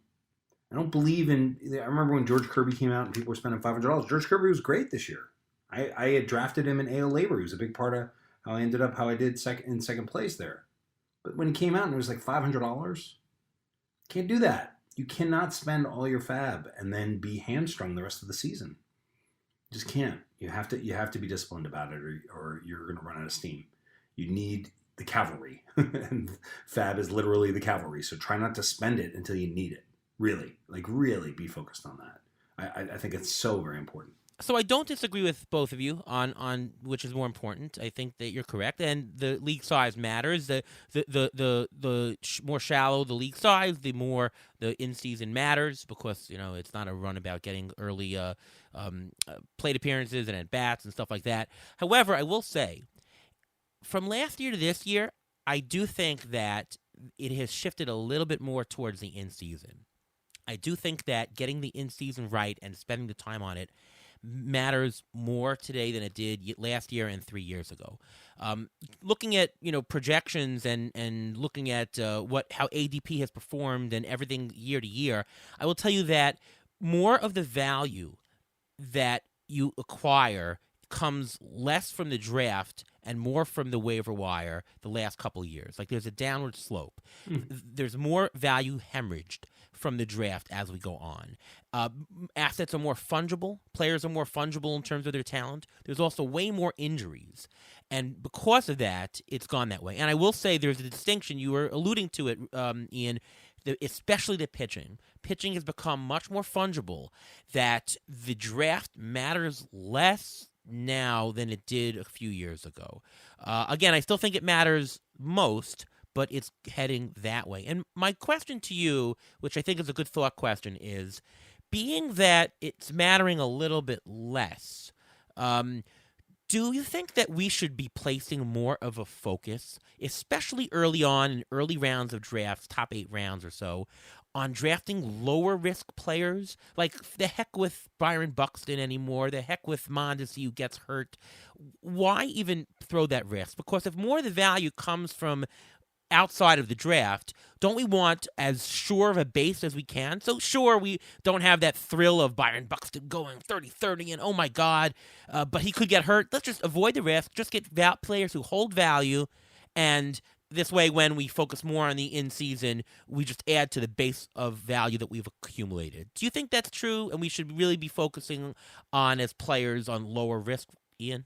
I don't believe in. I remember when George Kirby came out and people were spending $500. George Kirby was great this year. I had drafted him in AL Labor. He was a big part of how I did second place there. But when he came out and it was like $500, can't do that. You cannot spend all your fab and then be hamstrung the rest of the season. You just can't. You have to be disciplined about it, or you're going to run out of steam. You need the cavalry, and fab is literally the cavalry. So try not to spend it until you need it. Really be focused on that. I think it's so very important. So I don't disagree with both of you on which is more important. I think that you're correct, and the league size matters. The more shallow the league size, the more the in-season matters, because it's not a run about getting early plate appearances and at-bats and stuff like that. However, I will say, from last year to this year, I do think that it has shifted a little bit more towards the in-season. I do think that getting the in-season right and spending the time on it matters more today than it did last year and 3 years ago. Looking at projections and looking at how ADP has performed and everything year to year, I will tell you that more of the value that you acquire comes less from the draft and more from the waiver wire the last couple of years. Like there's a downward slope. There's more value hemorrhaged from the draft as we go on. Assets are more fungible. Players are more fungible in terms of their talent. There's also way more injuries. And because of that, it's gone that way. And I will say there's a distinction. You were alluding to it, Ian, especially the pitching. Pitching has become much more fungible, that the draft matters less now than it did a few years ago. Again, I still think it matters most, but it's heading that way. And my question to you, which I think is a good thought question, is, being that it's mattering a little bit less, do you think that we should be placing more of a focus, especially early on in early rounds of drafts, top 8 rounds or so, on drafting lower risk players? Like, the heck with Byron Buxton anymore, the heck with Mondesi who gets hurt. Why even throw that risk? Because if more of the value comes from outside of the draft, don't we want as sure of a base as we can? So sure, we don't have that thrill of Byron Buxton going 30-30 and oh my God, but he could get hurt. Let's just avoid the risk. Just get players who hold value, and this way, when we focus more on the in-season, we just add to the base of value that we've accumulated. Do you think that's true, and we should really be focusing on, as players, on lower risk, Ian?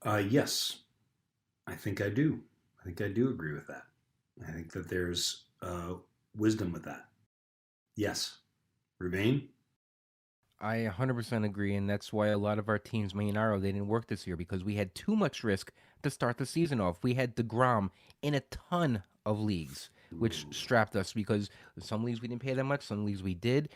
Yes, I think I do. I think I do agree with that. I think that there's wisdom with that. Yes. Ruvain? I 100% agree, and that's why a lot of our teams, me and Aro, they didn't work this year because we had too much risk to start the season off. We had DeGrom in a ton of leagues, which strapped us because some leagues we didn't pay that much, some leagues we did.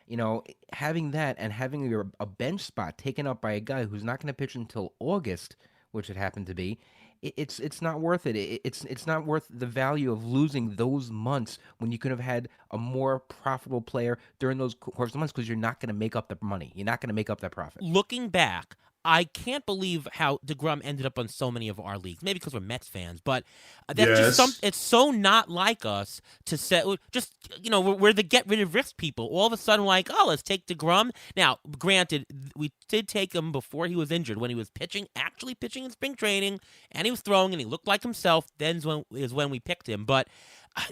You know, having that and having a bench spot taken up by a guy who's not going to pitch until August, which it happened to be, it's not worth it. It's not worth the value of losing those months when you could have had a more profitable player during those course of months because you're not going to make up the money. You're not going to make up that profit. Looking back, I can't believe how DeGrom ended up on so many of our leagues. Maybe because we're Mets fans, but that's just it's so not like us to say. Just we're the get rid of risk people. All of a sudden, like, oh, let's take DeGrom. Now, granted, we did take him before he was injured when he was actually pitching in spring training, and he was throwing, and he looked like himself. Then is when we picked him. But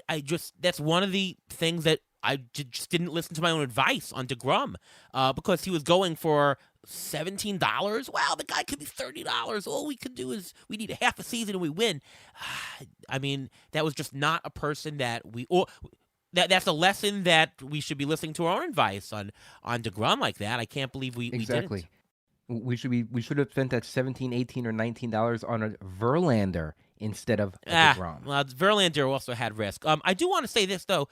I just that's one of the things that I just didn't listen to my own advice on DeGrom because he was going for $17. Wow, the guy could be $30. All we could do is we need a half a season and we win. I mean, that was just not a person that that's a lesson that we should be listening to our own advice on DeGrom like that. I can't believe we exactly. didn't. We should have spent that $17, $18, or $19 on a Verlander instead of a DeGrom. Well, Verlander also had risk. I do want to say this though.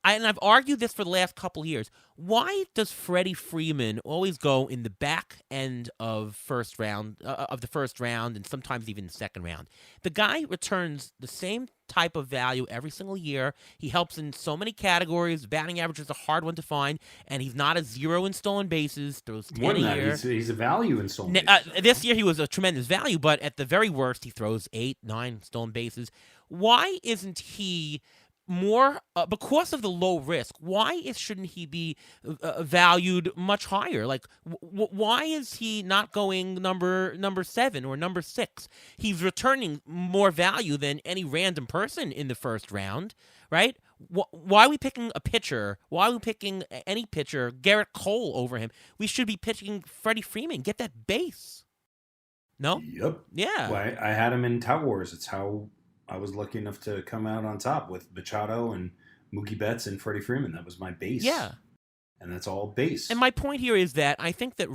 And I've argued this for the last couple of years. Why does Freddie Freeman always go in the back end of the first round, and sometimes even the second round? The guy returns the same type of value every single year. He helps in so many categories. Batting average is a hard one to find, and he's not a zero in stolen bases. Throws 10 a year. He's a value in stolen bases. This year he was a tremendous value, but at the very worst, he throws 8, 9 stolen bases. Why isn't he more because of the low risk? Why shouldn't he be valued much higher? Like, why is he not going number 7 or number 6? He's returning more value than any random person in the first round, right? Why are we picking a pitcher? Why are we picking any pitcher, Garrett Cole, over him? We should be pitching Freddie Freeman. Get that base. No? Yep. Yeah. Well, I had him in Tout Wars. It's how I was lucky enough to come out on top with Machado and Mookie Betts and Freddie Freeman. That was my base. Yeah. And that's all base. And my point here is that I think that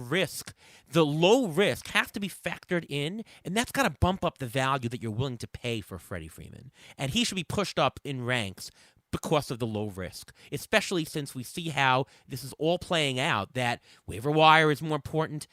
the low risk, has to be factored in, and that's got to bump up the value that you're willing to pay for Freddie Freeman. And he should be pushed up in ranks because of the low risk, especially since we see how this is all playing out, that waiver wire is more important.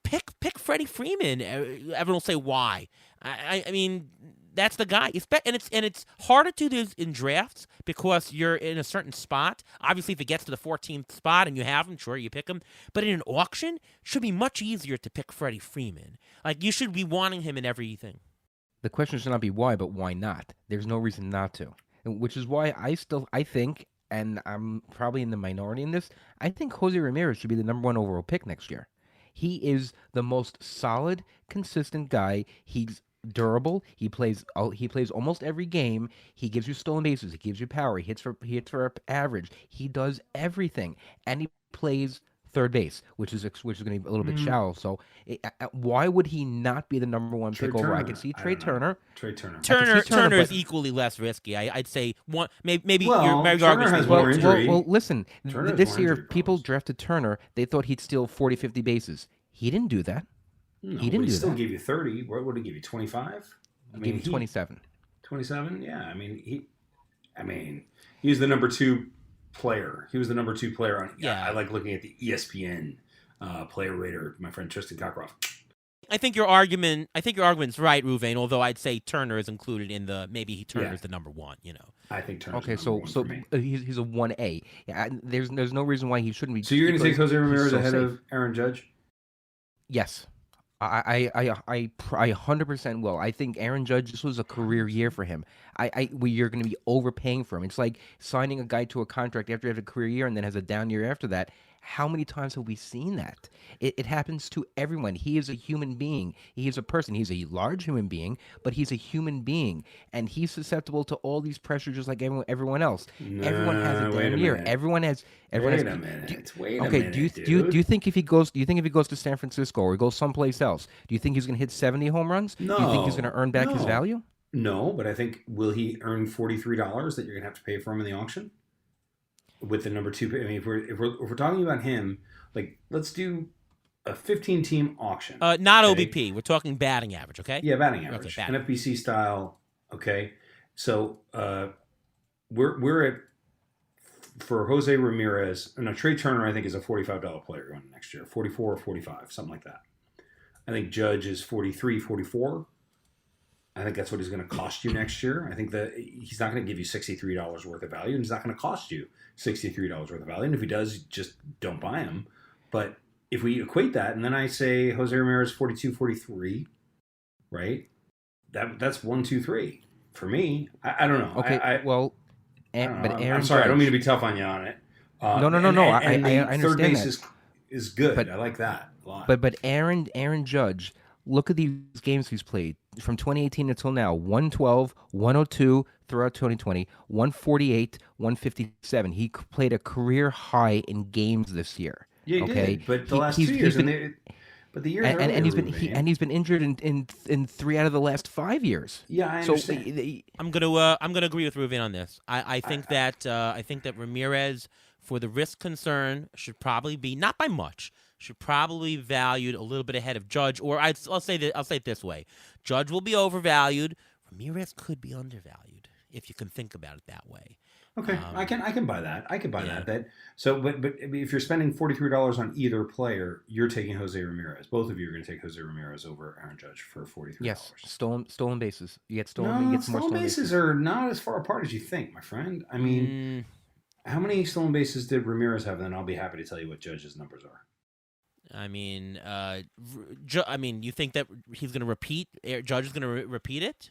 Pick Freddie Freeman. Everyone will say why. I mean, that's the guy. And it's harder to do in drafts because you're in a certain spot. Obviously, if it gets to the 14th spot and you have him, sure, you pick him. But in an auction, it should be much easier to pick Freddie Freeman. Like, you should be wanting him in everything. The question should not be why, but why not? There's no reason not to. Which is why I think, and I'm probably in the minority in this, I think Jose Ramirez should be the number 1 overall pick next year. He is the most solid, consistent guy. He's durable. He plays almost every game. He gives you stolen bases. He gives you power. He hits for average. He does everything, and he plays third base, which is going to be a little bit shallow. So, why would he not be the number 1 pick over? I could see Trey Turner. Turner is equally less risky. I'd say one. Maybe Turner has more injury. Well, listen. This year, people drafted Turner. They thought he'd steal 40, 50 bases. He didn't do that. No, he didn't do that. He still gave you 30. What would he give you? 25? He gave you 27. 27? Yeah. He was the number 2 player. He was the number 2 player on. Yeah. I like looking at the ESPN player rater. My friend Tristan Cockcroft. I think your argument's right, Ruvain. Although I'd say Turner is included in the Turner's the number 1. I think Turner's okay. So he's a 1A. Yeah, there's no reason why he shouldn't be. So you're going to take Jose Ramirez ahead of Aaron Judge? Yes. I 100% will. I think Aaron Judge, this was a career year for him. You're going to be overpaying for him. It's like signing a guy to a contract after he has a career year and then has a down year after that. How many times have we seen that? It happens to everyone. He is a human being. He is a person. He's a large human being, but he's a human being, and he's susceptible to all these pressures just like everyone else. Everyone has a wait down a year. minute. Everyone has. Everyone Wait has. a minute. Wait a Okay, minute, do you dude. do you think if he goes to San Francisco or he goes someplace else, do you think he's going to hit 70 home runs? No. Do you think he's going to earn back his No. value? No, but I think, will he earn $43 that you're going to have to pay for him in the auction? With the number 2 pick? I mean, if we're talking about him, like, let's do a 15-team auction. Not okay? OBP. We're talking batting average, okay? Yeah, batting average. Okay, batting. NFBC style, okay? So we're at, for Jose Ramirez, no, Trey Turner, I think, is a $45 player going next year. 44 or 45, something like that. I think Judge is 43, 44. I think that's what he's going to cost you next year. I think that he's not going to give you $63 worth of value, and he's not going to cost you $63 worth of value. And if he does, just don't buy him. But if we equate that, and then I say Jose Ramirez 42, 43, right? That's 1, 2, 3 for me. I don't know. Okay, I well, don't but know. Aaron I'm sorry. I don't Judge- mean to be tough on you on it. No. I the understand third base that. is good. But- I like that a lot. But Aaron Judge, look at these games he's played from 2018 until now: 112, 102 throughout 2020, 148, 157. He played a career high in games this year. yeah, he okay, did. But the last he's 2 years, been, but the years and he's been earlier, he's been injured in 3 out of the last 5 years. yeah, I So understand. I'm gonna agree with Ruvin on this. I think that Ramirez, for the risk concern, should probably be, not by much, should probably be valued a little bit ahead of Judge. Or I'll say it this way: Judge will be overvalued. Ramirez could be undervalued, if you can think about it that way. Okay, I can buy that. I can buy yeah. that. So, but if you're spending $43 on either player, you're taking Jose Ramirez. Both of you are going to take Jose Ramirez over Aaron Judge for $43. Yes, stolen bases. You get No, you get more stolen bases are not as far apart as you think, my friend. I mean, how many stolen bases did Ramirez have? Then I'll be happy to tell you what Judge's numbers are. I mean, you think that he's going to repeat? Judge is going to repeat it?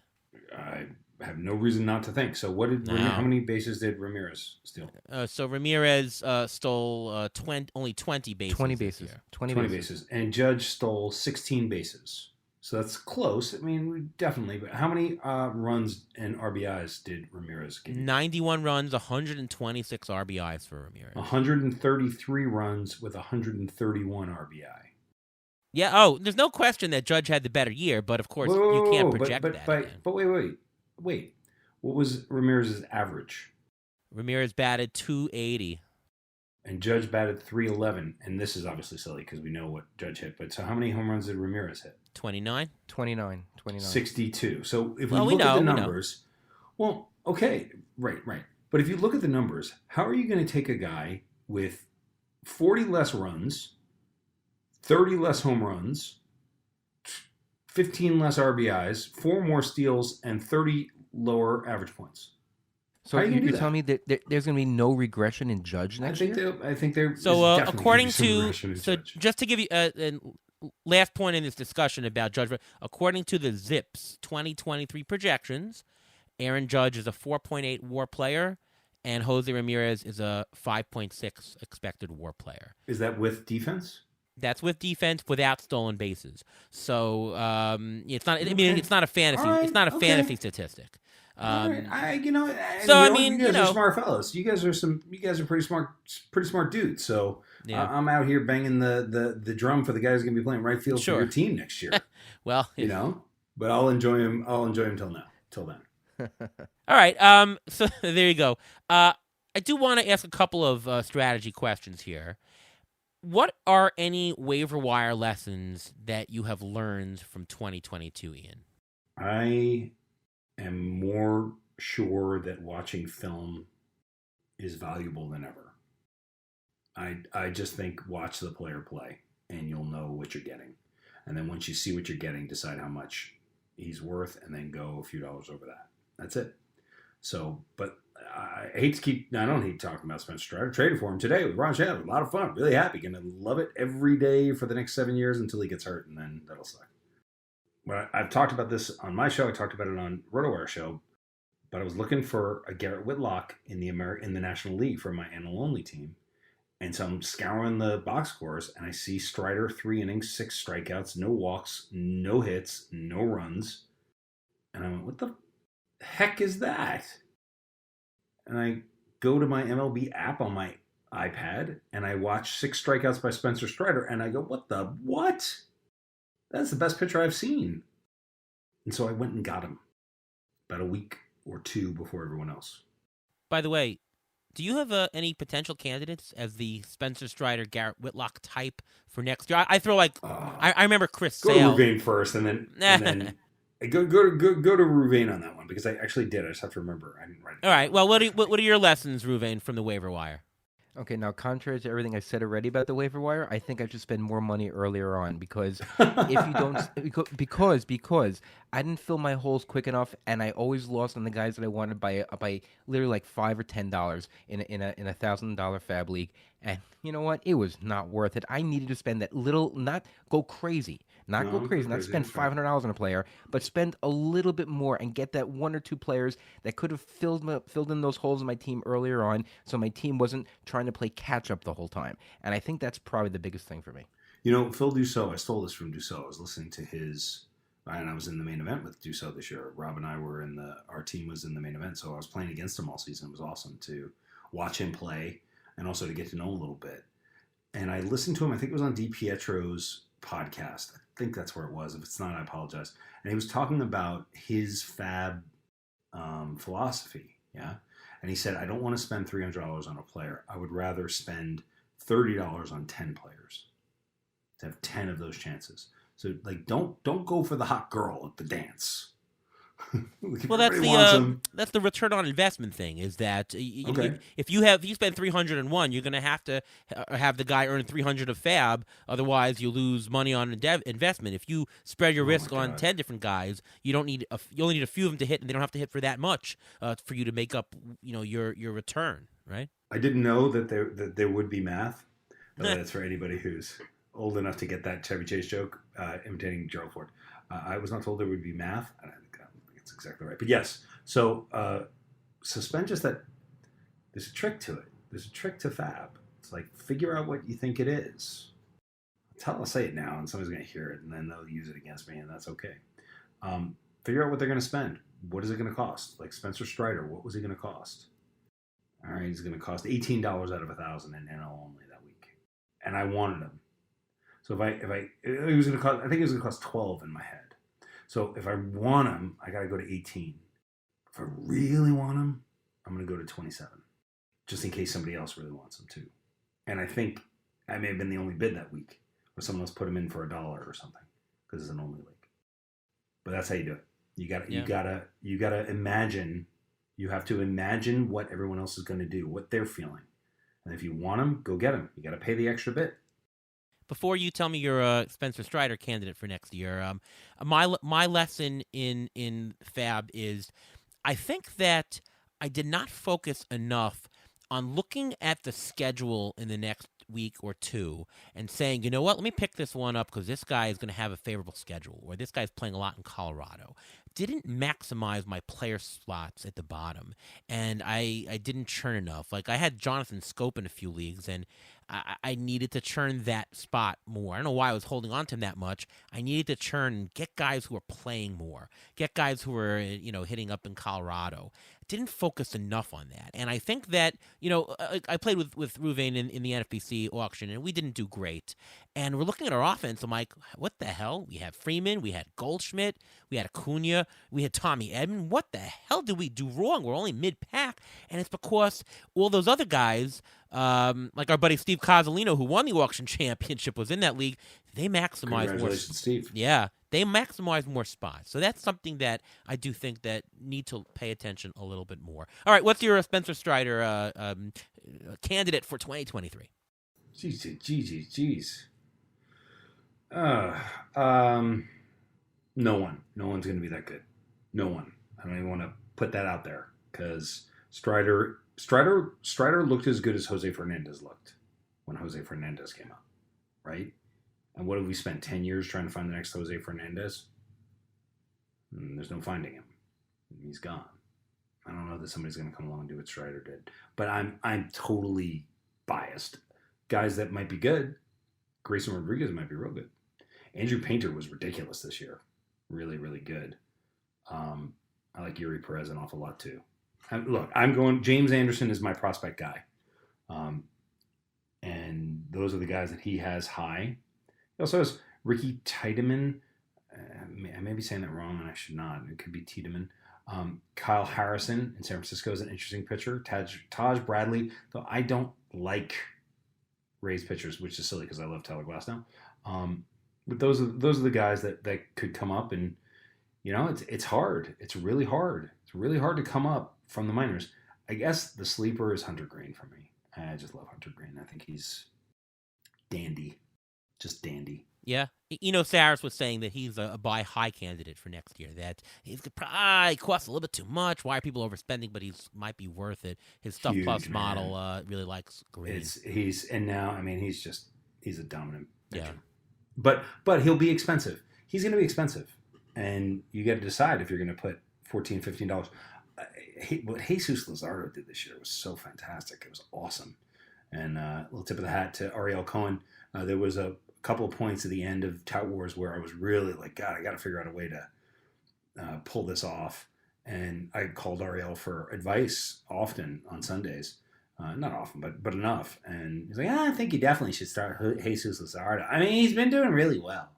I have no reason not to think. So, how many bases did Ramirez steal? So Ramirez stole only 20 bases. 20 this bases. year. 20 bases. And Judge stole 16 bases. So that's close. I mean, definitely. But how many runs and RBIs did Ramirez give you? 91 runs, 126 RBIs for Ramirez. 133 runs with 131 RBI. Yeah. Oh, there's no question that Judge had the better year, but of course you can't project that. But wait. What was Ramirez's average? Ramirez batted .280. And Judge batted .311. And this is obviously silly because we know what Judge hit. But so how many home runs did Ramirez hit? 29. 62. So if we Well, look at the we know. numbers, well, okay, right. But if you look at the numbers, how are you going to take a guy with 40 less runs, 30 less home runs, 15 less RBIs, 4 more steals, and 30 lower average points? So you're telling me that there's going to be no regression in Judge next year? I think there. So is according definitely to gonna be some regression in Judge. just to give you a last point in this discussion about Judge, according to the Zips 2023 projections, Aaron Judge is a 4.8 WAR player, and Jose Ramirez is a 5.6 expected WAR player. Is that with defense? That's with defense without stolen bases. So it's not. I mean, Okay. it's not a fantasy. All right, It's not a okay. fantasy statistic. All right. You you guys know. are smart fellas. You guys are pretty smart dudes. So Yeah. I'm out here banging the drum for the guys going to be playing right field Sure. for your team next year. Well, But I'll enjoy him. I'll enjoy him till then. All right. So there you go. I do want to ask a couple of strategy questions here. What are any waiver wire lessons that you have learned from 2022, Ian? I am more sure that watching film is valuable than ever. I just think watch the player play and you'll know what you're getting. And then once you see what you're getting, decide how much he's worth and then go a few dollars over that. That's it. So, but I don't hate talking about Spencer Strider. Traded for him today with Ron Shannon. A lot of fun. Really happy. Going to love it every day for the next 7 years until he gets hurt, and then that'll suck. But I've talked about this on my show. I talked about it on RotoWire show. But I was looking for a Garrett Whitlock in the National League for my NL only team. And so I'm scouring the box scores, and I see Strider 3 innings, 6 strikeouts, no walks, no hits, no runs. And I went, what the heck is that? And I go to my MLB app on my iPad, and I watch 6 strikeouts by Spencer Strider, and I go, what? That's the best pitcher I've seen. And so I went and got him about a week or 2 before everyone else. By the way, do you have any potential candidates as the Spencer Strider, Garrett Whitlock type for next year? I throw I remember Chris Sale. Go to Ruvain first, and then go to Ruvain on that one, because I actually did. I just have to remember. I didn't write it. All right. Well, what are your lessons, Ruvain, from the waiver wire? Okay, now contrary to everything I said already about the waiver wire, I think I should spend more money earlier on, because if you don't, because I didn't fill my holes quick enough, and I always lost on the guys that I wanted by literally like $5 or $10 in a $1,000 fab league, and you know what? It was not worth it. I needed to spend that little, not go crazy. Not spend $500 on a player, but spend a little bit more and get that 1 or 2 players that could have filled in those holes in my team earlier on, so my team wasn't trying to play catch up the whole time. And I think that's probably the biggest thing for me. You know, Phil Dussault, I stole this from Dussault. I was listening to his, and I was in the main event with Dussault this year. Rob and I were our team was in the main event, so I was playing against him all season. It was awesome to watch him play and also to get to know him a little bit. And I listened to him, I think it was on DiPietro's podcast. I think that's where it was. If it's not, I apologize. And he was talking about his fab philosophy, yeah? And he said, I don't want to spend $300 on a player. I would rather spend $30 on 10 players to have 10 of those chances. So, like, don't go for the hot girl at the dance. Well, that's the return on investment thing. Is that if you spend 301, you're going to have the guy earn 300 of fab. Otherwise, you lose money on investment. If you spread your risk on 10 different guys, you only need a few of them to hit, and they don't have to hit for that much for you to make up your return. Right? I didn't know that there would be math. That's for anybody who's old enough to get that Chevy Chase joke imitating Gerald Ford. I was not told there would be math. I don't think it's exactly right. But yes, so suspend just that there's a trick to it. There's a trick to fab. It's like, figure out what you think it is. I'll say it now, and somebody's going to hear it, and then they'll use it against me, and that's okay. Figure out what they're going to spend. What is it going to cost? Like Spencer Strider, what was he going to cost? All right, he's going to cost $18 out of 1,000 in NL only that week, and I wanted him. So it was going to cost, I think it was going to cost 12 in my head. So if I want him, I got to go to 18. If I really want him, I'm going to go to 27, just in case somebody else really wants him too. And I think I may have been the only bid that week, or someone else put him in for $1 or something, because it's an only league. But that's how you do it. You gotta imagine. You have to imagine what everyone else is going to do, what they're feeling, and if you want him, go get him. You got to pay the extra bit. Before you tell me you're a Spencer Strider candidate for next year, my lesson in Fab is, I think that I did not focus enough on looking at the schedule in the next week or two and saying, you know what, let me pick this one up because this guy is going to have a favorable schedule, or this guy's playing a lot in Colorado. Didn't maximize my player slots at the bottom, and I didn't churn enough. Like, I had Jonathan Scope in a few leagues, and I needed to churn that spot more. I don't know why I was holding on to him that much. I needed to churn and get guys who are playing more, get guys who are hitting up in Colorado. Didn't focus enough on that. And I think that, I played with Ruvain in the NFBC auction, and we didn't do great. And we're looking at our offense. I'm like, what the hell? We have Freeman, we had Goldschmidt, we had Acuna, we had Tommy Edman. What the hell did we do wrong? We're only mid-pack. And it's because all those other guys, like our buddy Steve Cozzolino, who won the auction championship, was in that league. They maximize Congratulations, Steve. Yeah, they maximize more spots. So that's something that I do think that need to pay attention a little bit more. All right, what's your Spencer Strider candidate for 2023? Jeez. No one. No one's going to be that good. No one. I don't even want to put that out there. because Strider looked as good as Jose Fernandez looked when Jose Fernandez came out, right? And what have we spent 10 years trying to find the next Jose Fernandez? There's no finding him. He's gone. I don't know that somebody's going to come along and do what Strider did, but I'm totally biased. Guys that might be good, Grayson Rodriguez might be real good. Andrew Painter was ridiculous this year, really, really good. I like Yuri Perez an awful lot too. I'm going. James Anderson is my prospect guy, and those are the guys that he has high. He also has Ricky Tiedemann. I may be saying that wrong, and I should not. It could be Tiedemann. Kyle Harrison in San Francisco is an interesting pitcher. Taj Bradley, though I don't like Rays pitchers, which is silly because I love Tyler Glasnow. But those are the guys that could come up, and it's hard. It's really hard. It's really hard to come up from the minors. I guess the sleeper is Hunter Green for me. I just love Hunter Green. I think he's dandy, just dandy. Yeah. Saris was saying that he's a buy high candidate for next year, that he costs a little bit too much. Why are people overspending? But might be worth it. His Stuff Huge, Plus man. model really likes Green. He's a dominant pitcher. Yeah. But he'll be expensive. He's going to be expensive. And you got to decide if you're going to put $14, $15. What Jesus Luzardo did this year was so fantastic. It was awesome. And a little tip of the hat to Ariel Cohen. There was a couple of points at the end of Tout Wars where I was really like, God, I got to figure out a way to pull this off. And I called Ariel for advice often on Sundays. Not often, but enough. And he's like, I think you definitely should start Jesus Luzardo. I mean, he's been doing really well.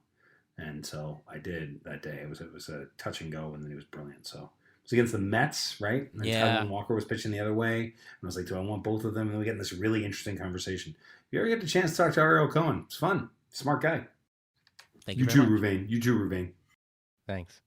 And so I did that day. It was a touch and go, and then he was brilliant. So it was against the Mets, right? And then Taijuan Walker was pitching the other way. And I was like, do I want both of them? And then we get in this really interesting conversation. If you ever get the chance to talk to Ariel Cohen, it's fun. Smart guy. Thank you too, very much. Ruvain. You too, Ruvain. Thanks.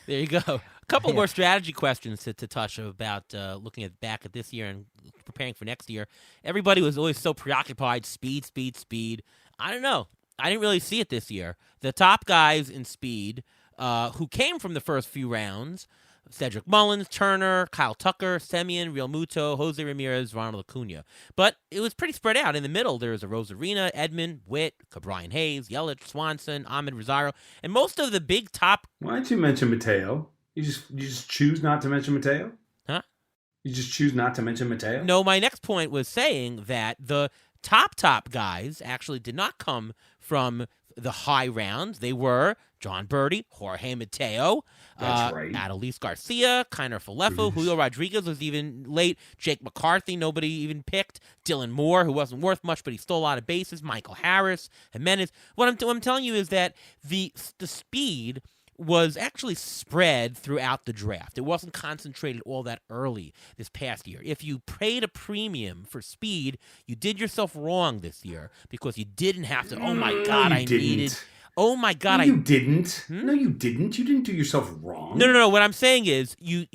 There you go. A couple more strategy questions to touch about looking back at this year and preparing for next year. Everybody was always so preoccupied, speed. I don't know. I didn't really see it this year. The top guys in speed who came from the first few rounds, Cedric Mullins, Turner, Kyle Tucker, Semien, Real Muto, Jose Ramirez, Ronald Acuna. But it was pretty spread out. In the middle, there was a Rosarina, Edman, Witt, Cabrian Hayes, Yelich, Swanson, Ahmed Rosario, and most of the big top... Why didn't you mention Mateo? You just choose not to mention Mateo? Huh? You just choose not to mention Mateo? No, my next point was saying that the top guys actually did not come from the high rounds. They were John Birdie, Jorge Mateo, That's right. Adolis Garcia, Kiner Falefa, Julio Rodriguez was even late, Jake McCarthy, nobody even picked, Dylan Moore, who wasn't worth much, but he stole a lot of bases, Michael Harris, Jimenez. What I'm telling you is that the speed was actually spread throughout the draft. It wasn't concentrated all that early this past year. If you paid a premium for speed, you did yourself wrong this year because you didn't have to, oh my God, I needed... Oh my God! No, you didn't. No, you didn't. You didn't do yourself wrong. No. What I'm saying is, you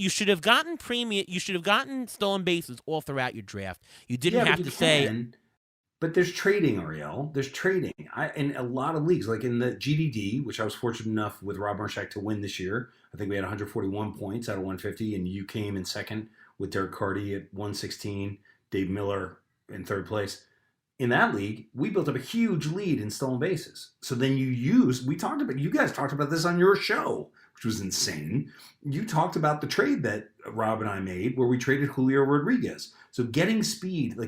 should have gotten premium. You should have gotten stolen bases all throughout your draft. You didn't have to say. But there's trading, Ariel. There's trading. In a lot of leagues, like in the GDD, which I was fortunate enough with Rob Marshak to win this year. I think we had 141 points out of 150, and you came in second with Derek Carty at 116, Dave Miller in third place. In that league, we built up a huge lead in stolen bases. So then you guys talked about this on your show, which was insane. You talked about the trade that Rob and I made where we traded Julio Rodriguez. So getting speed, you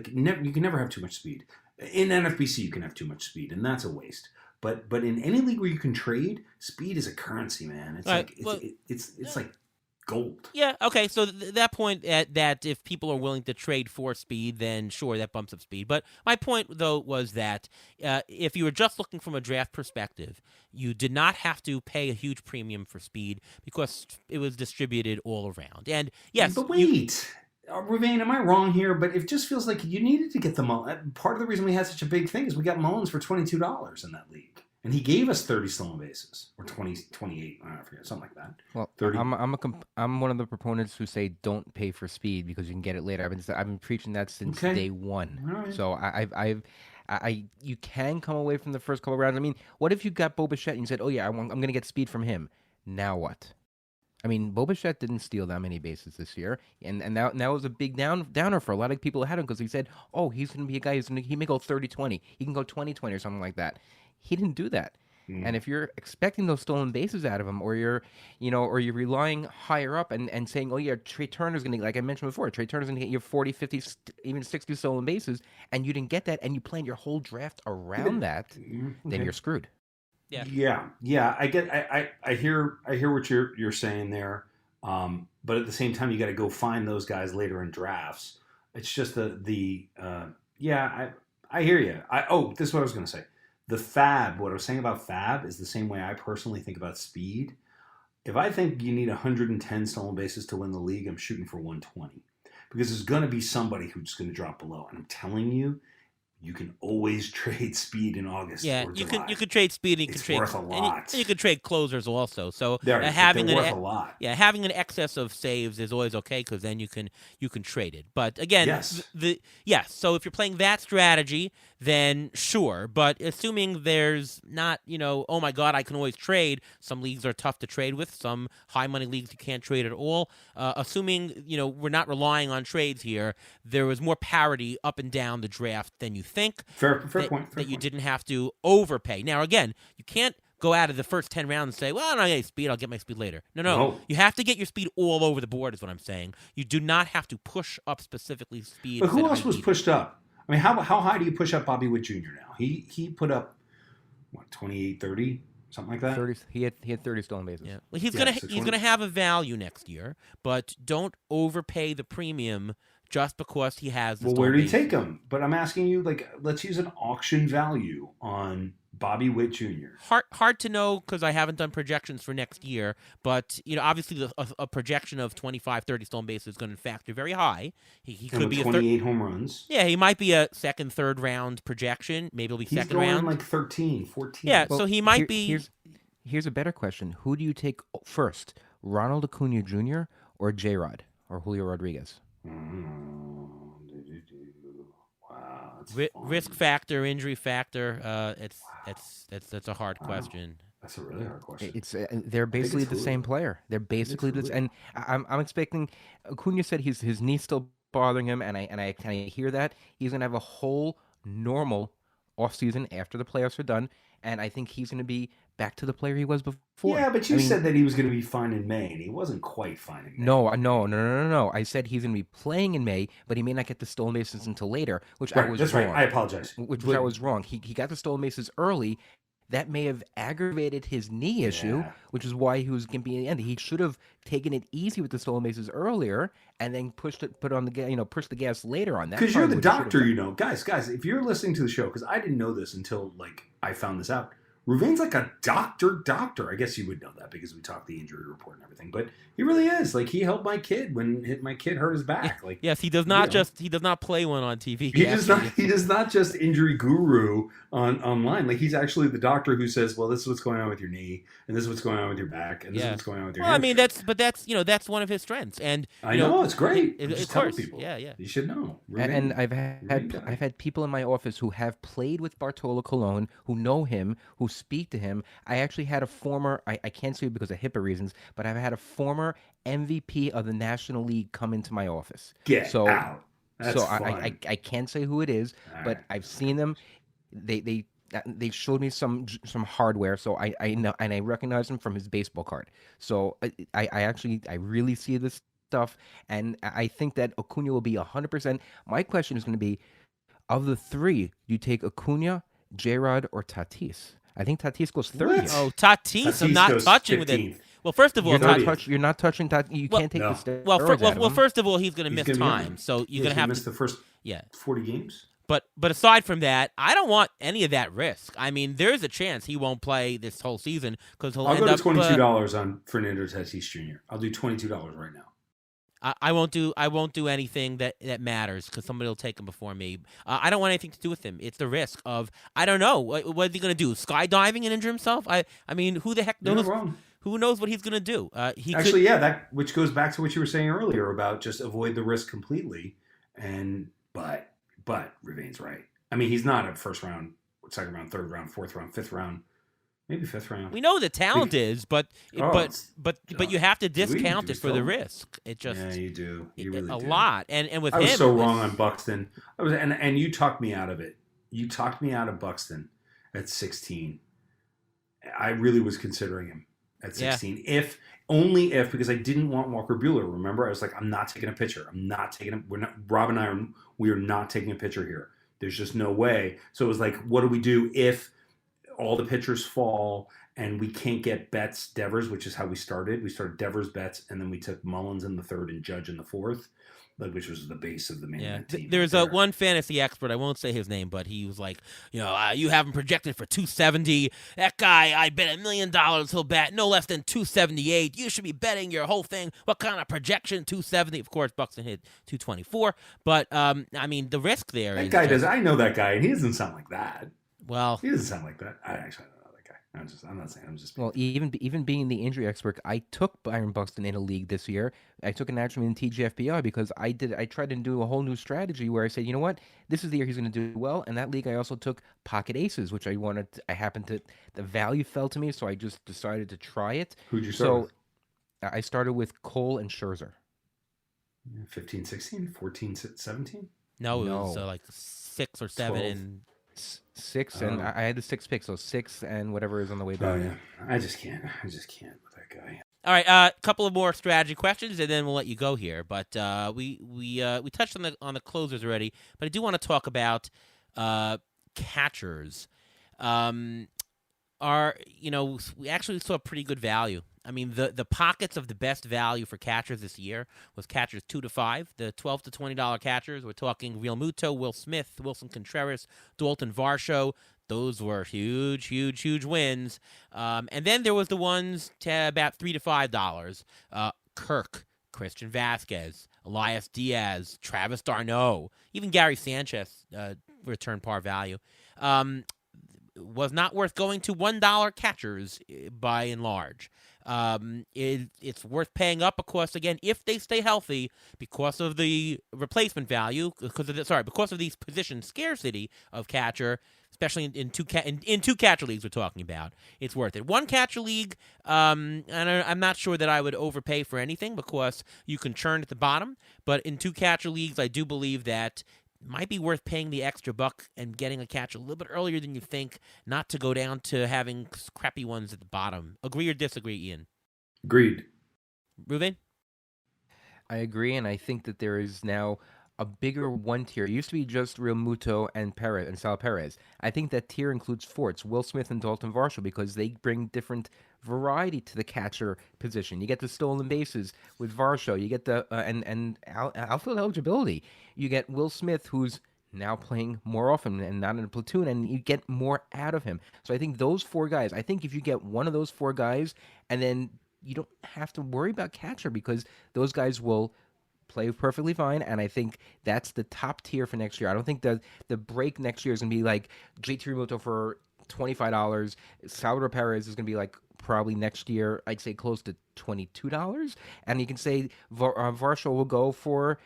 can never have too much speed. In NFBC, you can have too much speed, and that's a waste. But in any league where you can trade, speed is a currency, man. It's like gold. Yeah, okay, so that point that if people are willing to trade for speed, then sure, that bumps up speed. But my point, though, was that if you were just looking from a draft perspective, you did not have to pay a huge premium for speed because it was distributed all around. And yes, but wait, Ruvain, am I wrong here? But it just feels like you needed to get the Mullins. Part of the reason we had such a big thing is we got Mullins for $22 in that league. And he gave us 30 stolen bases, or 20, 28, I forget, something like that. Well, 30. I'm one of the proponents who say don't pay for speed because you can get it later. I've been preaching that since day one. Right. So you can come away from the first couple of rounds. I mean, what if you got Bo Bichette and you said, oh yeah, I'm going to get speed from him? Now what? I mean, Bo Bichette didn't steal that many bases this year, and that was a big downer for a lot of people who had him because he said, "Oh, he's going to be a guy he may go 30-20, he can go 20-20 or something like that." He didn't do that. And if you're expecting those stolen bases out of him, or you're relying higher up and saying, "Oh yeah, Trey Turner's going to," like I mentioned before, Trey Turner's going to get you 40, 50, even 60 stolen bases, and you didn't get that, and you plan your whole draft around that, then you're screwed. Yeah. I hear what you're saying there, but at the same time, you got to go find those guys later in drafts. It's just I hear you. This is what I was going to say. What I was saying about Fab is the same way I personally think about speed. If I think you need 110 stolen bases to win the league, I'm shooting for 120 because there's going to be somebody who's going to drop below. And I'm telling you, you can always trade speed in August. Yeah, or you July. can trade speed. And you It's can trade worth a lot. And you can trade closers also. So They're worth a lot. Yeah, having an excess of saves is always okay because then you can trade it. But again, yes. So if you're playing that strategy, then sure. But assuming there's not, oh my God, I can always trade. Some leagues are tough to trade with. Some high money leagues you can't trade at all. Assuming we're not relying on trades here, there was more parity up and down the draft than you think. Fair point. You didn't have to overpay. Now, again, you can't go out of the first 10 rounds and say, well, I don't get any speed, I'll get my speed later. No. You have to get your speed all over the board is what I'm saying. You do not have to push up specifically speed. But who else was pushed up? I mean, how high do you push up Bobby Witt Jr. now? He put up, 28, 30? Something like that. 30. He had 30 stolen bases. Yeah. Well, he's gonna have a value next year, but don't overpay the premium just because he has. Well, where do you take him? But I'm asking you, let's use an auction value on Bobby Witt Jr. Hard to know because I haven't done projections for next year, but obviously a projection of 25, 30 stolen bases is going to factor very high. He could be 28 home runs. Yeah, he might be a second, third round projection. Maybe he'll be second round. He's going 13, 14. Yeah, well, so he might be. Here's a better question: who do you take first, Ronald Acuna Jr. or J-Rod or Julio Rodriguez? Wow, risk factor, injury factor. That's a hard question. That's a really hard question. They're basically the same player. They're basically and I'm expecting. Acuna said his knee's still bothering him, and I kind of hear that he's gonna have a whole normal offseason after the playoffs are done, and I think he's gonna be back to the player he was before. Yeah, but you said that he was going to be fine in May, and he wasn't quite fine in May. No. I said he's going to be playing in May, but he may not get the stolen bases until later, which I was wrong. Right. I apologize. Which I was wrong. He got the stolen bases early. That may have aggravated his knee issue, which is why he was going to be in the end. He should have taken it easy with the stolen bases earlier, and then pushed the gas later on. Because you're the doctor, guys. If you're listening to the show, because I didn't know this until I found this out. Rouvain's like a doctor. I guess you would know that because we talked the injury report and everything. But he really is. He helped my kid when my kid hurt his back. Yes, he does not he does not play one on TV. He does not just injury guru online. He's actually the doctor who says, well, this is what's going on with your knee, and this is what's going on with your back, and this is what's going on with your hamstring. That's one of his strengths. And I know it's great. Of tell course. people. Yeah. You should know. And I've had people in my office who have played with Bartolo Colon, who know him, who speak to him. I actually had a former, I can't say it because of HIPAA reasons, but I've had a former MVP of the National League come into my office. Get out. That's fun. I can't say who it is, but I've seen them. They showed me some hardware, so I know, and I recognize him from his baseball card. So I really see this stuff, and I think that Acuna will be 100%. My question is going to be, of the three, do you take Acuna, J-Rod, or Tatis? I think Tatis goes 30th. Oh, Tatis I'm not touching 15th. With it. Well, first of all, you're not touching Tatis. You can't take the steroids well, first of all, he's going to miss time, so you're going to have miss the first 40 games. But aside from that, I don't want any of that risk. I mean, there's a chance he won't play this whole season because he'll I'll end go up. to $22 on Fernando Tatis Jr. I'll do $22 right now. I won't do anything that matters because somebody will take him before me. I don't want anything to do with him. It's the risk of I don't know what is he going to do? Skydiving and injure himself? I mean, who the heck knows? You're not wrong. Who knows what he's going to do? That which goes back to what you were saying earlier about just avoid the risk completely. But Rouvain's right. I mean, he's not a first round, second round, third round, fourth round, fifth round maybe 5th round. We know the talent is, but you have to discount it for the risk. It just you do. You really a do. lot. And with I was him, so wrong on Buxton. And you talked me out of it. You talked me out of Buxton at 16. I really was considering him at 16. If because I didn't want Walker Buehler. Remember, I was like, I'm not taking a pitcher. Rob and I we are not taking a pitcher here. There's just no way. So it was like, what do we do if all the pitchers fall and we can't get Betts, Devers, which is how we started. We started Devers, Betts, and then we took Mullins in the 3rd and Judge in the 4th, which was the base of the main event team. There's one fantasy expert, I won't say his name, but he was like, you have him projected for 270. That guy, I bet $1 million he'll bat no less than 278. You should be betting your whole thing. What kind of projection? 270. Of course, Buxton hit 224. But, the risk there that guy I know that guy, and he doesn't sound like that. Well, he doesn't sound like that. I actually don't know that guy. I'm not saying. I'm just. Well, even being the injury expert, I took Byron Buxton in a league this year. I took him actually in TGFBI because I tried to do a whole new strategy where I said, you know what, this is the year he's going to do well. And that league, I also took pocket aces, which the value fell to me, so I just decided to try it. Who'd you start with? I started with Cole and Scherzer. 15, 16, 14, 17? No, it was like 6 or 7 and 6, and I had the 6 picks, so 6 and whatever is on the way back. Oh, yeah. I just can't with that guy. All right, a couple of more strategy questions, and then we'll let you go here. But we touched on the closers already, but I do want to talk about catchers. We actually saw pretty good value. I mean, the pockets of the best value for catchers this year was catchers 2 to 5, the $12 to $20 catchers. We're talking Real Muto, Will Smith, Wilson Contreras, Dalton Varsho. Those were huge, huge, huge wins. And then there was the ones to about $3 to $5. Kirk, Christian Vasquez, Elias Diaz, Travis d'Arnaud, even Gary Sanchez returned par value. Was not worth going to $1 catchers by and large. It's worth paying up, of course, again, if they stay healthy because of the replacement value, because of these position scarcity of catcher, especially in two catcher leagues we're talking about. It's worth it. One catcher league, and I'm not sure that I would overpay for anything because you can churn at the bottom, but in 2 catcher leagues, I do believe that might be worth paying the extra buck and getting a catch a little bit earlier than you think, not to go down to having crappy ones at the bottom. Agree or disagree, Ian? Agreed. Ruben? I agree, and I think that there is now a bigger one tier. It used to be just Real Muto and Sal Perez. I think that tier includes Forts, Will Smith, and Dalton Varsho because they bring different variety to the catcher position. You get the stolen bases with Varsho. You get the outfield eligibility. You get Will Smith, who's now playing more often and not in a platoon, and you get more out of him. So I think those 4 guys, I think if you get one of those 4 guys, and then you don't have to worry about catcher because those guys will play perfectly fine, and I think that's the top tier for next year. I don't think the break next year is going to be like JT Realmuto for $25. Salvador Perez is going to be like probably next year, I'd say close to $22. And you can say Varsho will go for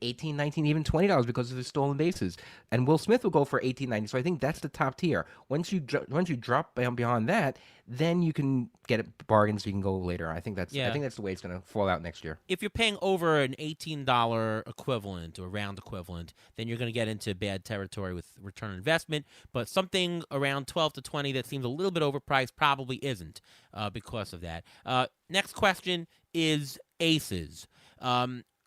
$18, $19, even $20 because of his stolen bases. And Will Smith will go for $18, $19. So I think that's the top tier. Once you drop beyond that, then you can get bargains. You can go later. I think that's the way it's going to fall out next year. If you're paying over an $18 equivalent or round equivalent, then you're going to get into bad territory with return on investment. But something around 12 to 20 that seems a little bit overpriced probably isn't because of that. Next question is aces.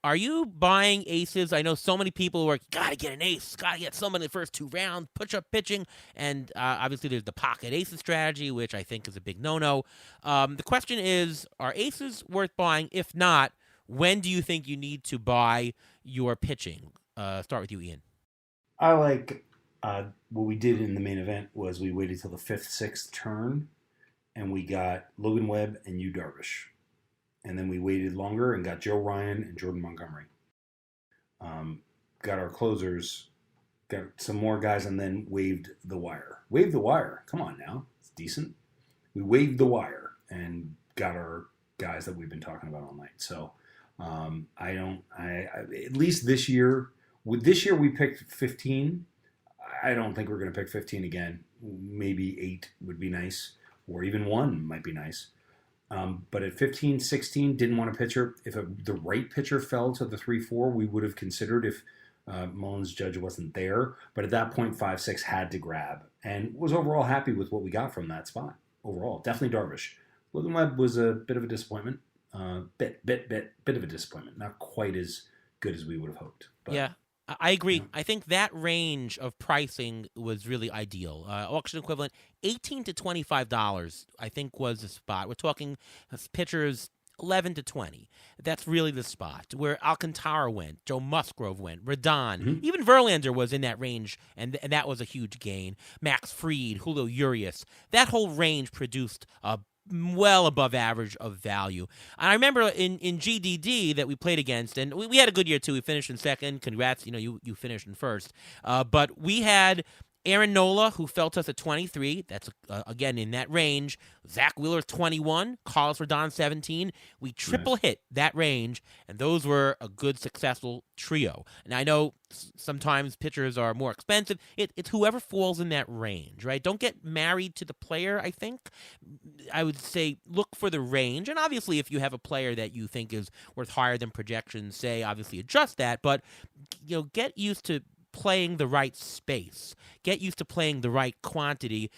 Are you buying aces? I know so many people were, gotta get an ace, gotta get someone in the first 2 rounds, push-up pitching, and obviously there's the pocket aces strategy, which I think is a big no-no. The question is, are aces worth buying? If not, when do you think you need to buy your pitching? Start with you, Ian. I like what we did in the main event was we waited till the 5th, 6th turn, and we got Logan Webb and Yu Darvish. And then we waited longer and got Joe Ryan and Jordan Montgomery. Got our closers, got some more guys, and then waived the wire. Waived the wire. Come on now. It's decent. We waived the wire and got our guys that we've been talking about all night. So at least this year, this year we picked 15. I don't think we're going to pick 15 again. Maybe 8 would be nice. or even one might be nice. But at 15, 16, didn't want a pitcher. If the right pitcher fell to the 3-4, we would have considered if Mullins Judge wasn't there. But at that point, 5-6 had to grab, and was overall happy with what we got from that spot. Overall, definitely Darvish. Logan Webb was a bit of a disappointment. Bit of a disappointment. Not quite as good as we would have hoped. But, yeah. I agree. I think that range of pricing was really ideal. Auction equivalent, $18 to $25, I think was the spot. We're talking pitchers 11 to 20. That's really the spot where Alcantara went, Joe Musgrove went, Rodon, even Verlander was in that range, and that was a huge gain. Max Fried, Julio Urias, that whole range produced a well above average of value. And I remember in GDD that we played against, and we had a good year too. We finished in second. Congrats, you finished in first. But we had Aaron Nola, who fell to us at 23. That's, again, in that range. Zach Wheeler, 21. Carlos Rodon, 17. We triple hit that range, and those were a good, successful trio. And I know sometimes pitchers are more expensive. It's whoever falls in that range, right? Don't get married to the player, I think. I would say look for the range. And obviously, if you have a player that you think is worth higher than projections, say, obviously adjust that. But, get used to playing the right space. Get used to playing the right quantity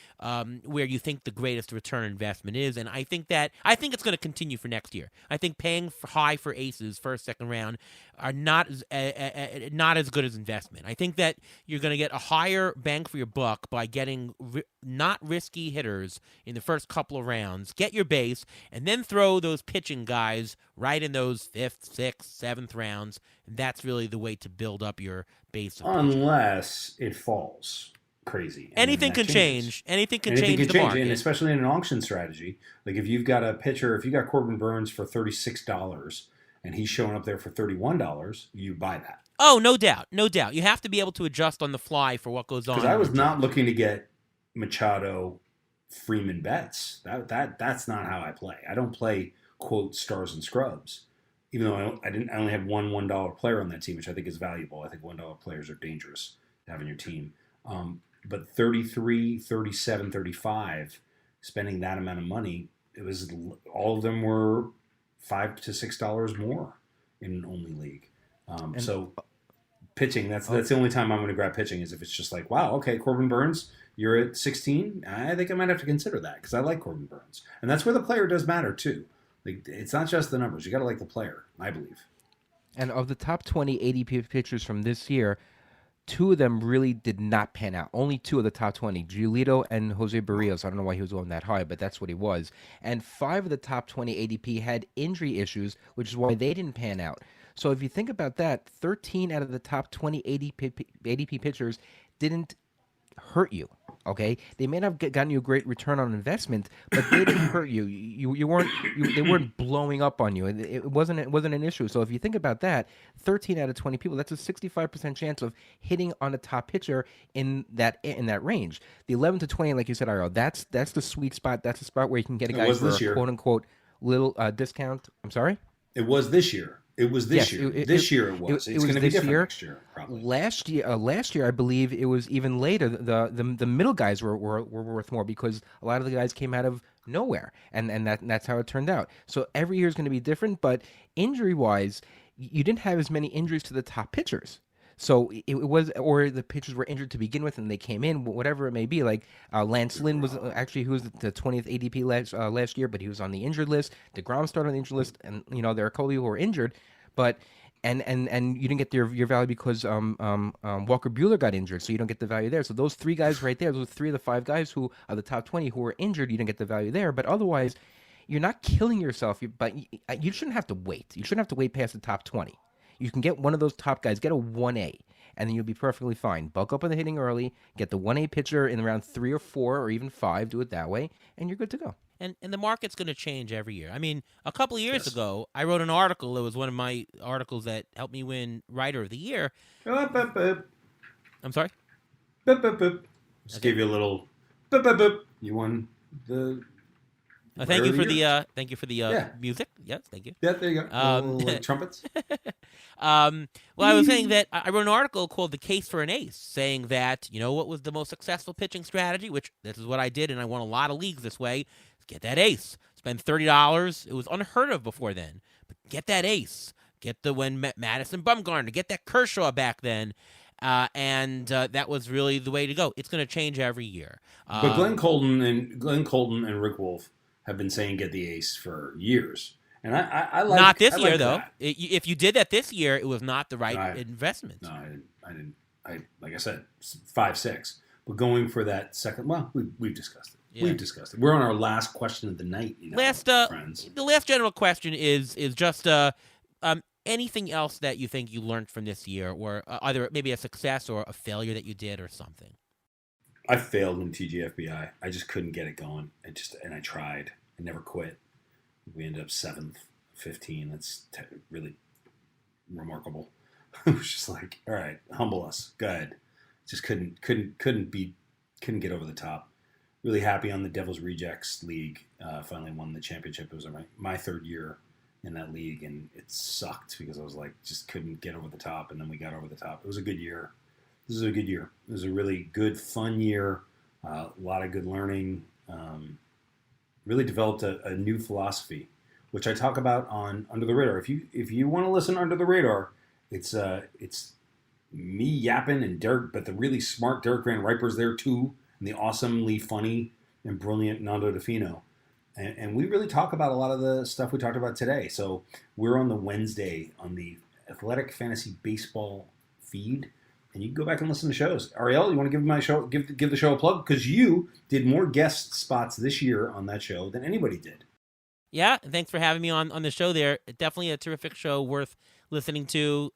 where you think the greatest return on investment is. And I think it's going to continue for next year. I think paying high for aces first, second round are not as good as investment. I think that you're going to get a higher bang for your buck by getting not risky hitters in the first couple of rounds. Get your base, and then throw those pitching guys right in those 5th, 6th, 7th rounds. And that's really the way to build up your base. Unless it falls crazy. Anything can change. Anything can change the market. And especially in an auction strategy. Like if you've got a pitcher, if you got Corbin Burns for $36 and he's showing up there for $31, you buy that. Oh, no doubt. No doubt. You have to be able to adjust on the fly for what goes on. Because I was not looking to get Machado, Freeman bets. That's not how I play. I don't play, quote, stars and scrubs. Even though I only have one $1 player on that team, which I think is valuable. I think $1 players are dangerous to have in your team. But 33, 37, 35, spending that amount of money, all of them were $5 to $6 more in only league. So pitching, that's the only time I'm going to grab pitching is if it's just like, wow, okay, Corbin Burns, you're at 16. I think I might have to consider that because I like Corbin Burns. And that's where the player does matter too. Like, it's not just the numbers. You got to like the player, I believe. And of the top 20 ADP pitchers from this year, 2 of them really did not pan out. Only 2 of the top 20, Giolito and Jose Barrios. I don't know why he was going that high, but that's what he was. And 5 of the top 20 ADP had injury issues, which is why they didn't pan out. So if you think about that, 13 out of the top 20 ADP pitchers didn't hurt you. Okay, they may not have gotten you a great return on investment, but they didn't hurt you. They weren't blowing up on you. It wasn't an issue. So if you think about that, 13 out of 20 people, that's a 65% chance of hitting on a top pitcher in that range. The 11 to 20, like you said, Iro, that's the sweet spot. That's the spot where you can get a guy for a quote unquote little discount. I'm sorry. It was this year. It was this year. This year it was. It's going to be different next year, probably. Last year, I believe it was even later. The middle guys were worth more because a lot of the guys came out of nowhere, and that's how it turned out. So every year is going to be different, but injury wise, you didn't have as many injuries to the top pitchers. So it was, or the pitchers were injured to begin with, and they came in, whatever it may be. Like Lance Lynn was actually, who was the 20th ADP last year, but he was on the injured list. DeGrom started on the injured list, and there are a couple who were injured, but and you didn't get your value because Walker Buehler got injured, so you don't get the value there. So those 3 guys right there, those 3 of the 5 guys who are the top 20 who were injured, you didn't get the value there. But otherwise, you're not killing yourself. But you shouldn't have to wait. You shouldn't have to wait past the top 20. You can get one of those top guys, get a 1A, and then you'll be perfectly fine. Bulk up on the hitting early, get the 1A pitcher in around 3 or 4 or even 5, do it that way, and you're good to go. And the market's going to change every year. I mean, a couple of years ago, I wrote an article. It was one of my articles that helped me win Writer of the Year. I'm sorry? Just gave you a little... You won the Thank you Player for of the year. thank you for the Yeah. music. Yes, thank you. Yeah, there you go. Little trumpets. Well, I was saying that I wrote an article called "The Case for an Ace," saying that what was the most successful pitching strategy, which this is what I did, and I won a lot of leagues this way. Get that ace. Spend $30. It was unheard of before then, but get that ace. Get the Madison Bumgarner. Get that Kershaw back then. And that was really the way to go. It's going to change every year. But Glenn Colton and Rick Wolf have been saying get the ace for years, and I like not this I year like though. that. If you did that this year, it was not the right investment. No, I didn't. I like I said 5-6, but going for that second. Well, we've discussed it. Yeah. We've discussed it. We're on our last question of the night. Friends. The last general question is just anything else that you think you learned from this year, or either maybe a success or a failure that you did, or something. I failed in TGFBI. I just couldn't get it going. And I tried. I never quit. We ended up 7th, 15. That's really remarkable. It was just like, all right, humble us. Go ahead. Just couldn't get over the top. Really happy on the Devil's Rejects League. Finally won the championship. It was my third year in that league, and it sucked because I was like, just couldn't get over the top, and then we got over the top. It was a good year. This is a good year. It was a really good, fun year. A lot of good learning. Really developed a new philosophy, which I talk about on Under the Radar. If you want to listen Under the Radar, it's me yapping and Derek, but the really smart Derek Van Riper's there too, and the awesomely funny and brilliant Nando DeFino. And we really talk about a lot of the stuff we talked about today. So we're on the Wednesday on the Athletic Fantasy Baseball feed, and you can go back and listen to shows. Ariel, you want to give the show a plug? Because you did more guest spots this year on that show than anybody did. Yeah, thanks for having me on the show there. Definitely a terrific show worth listening to.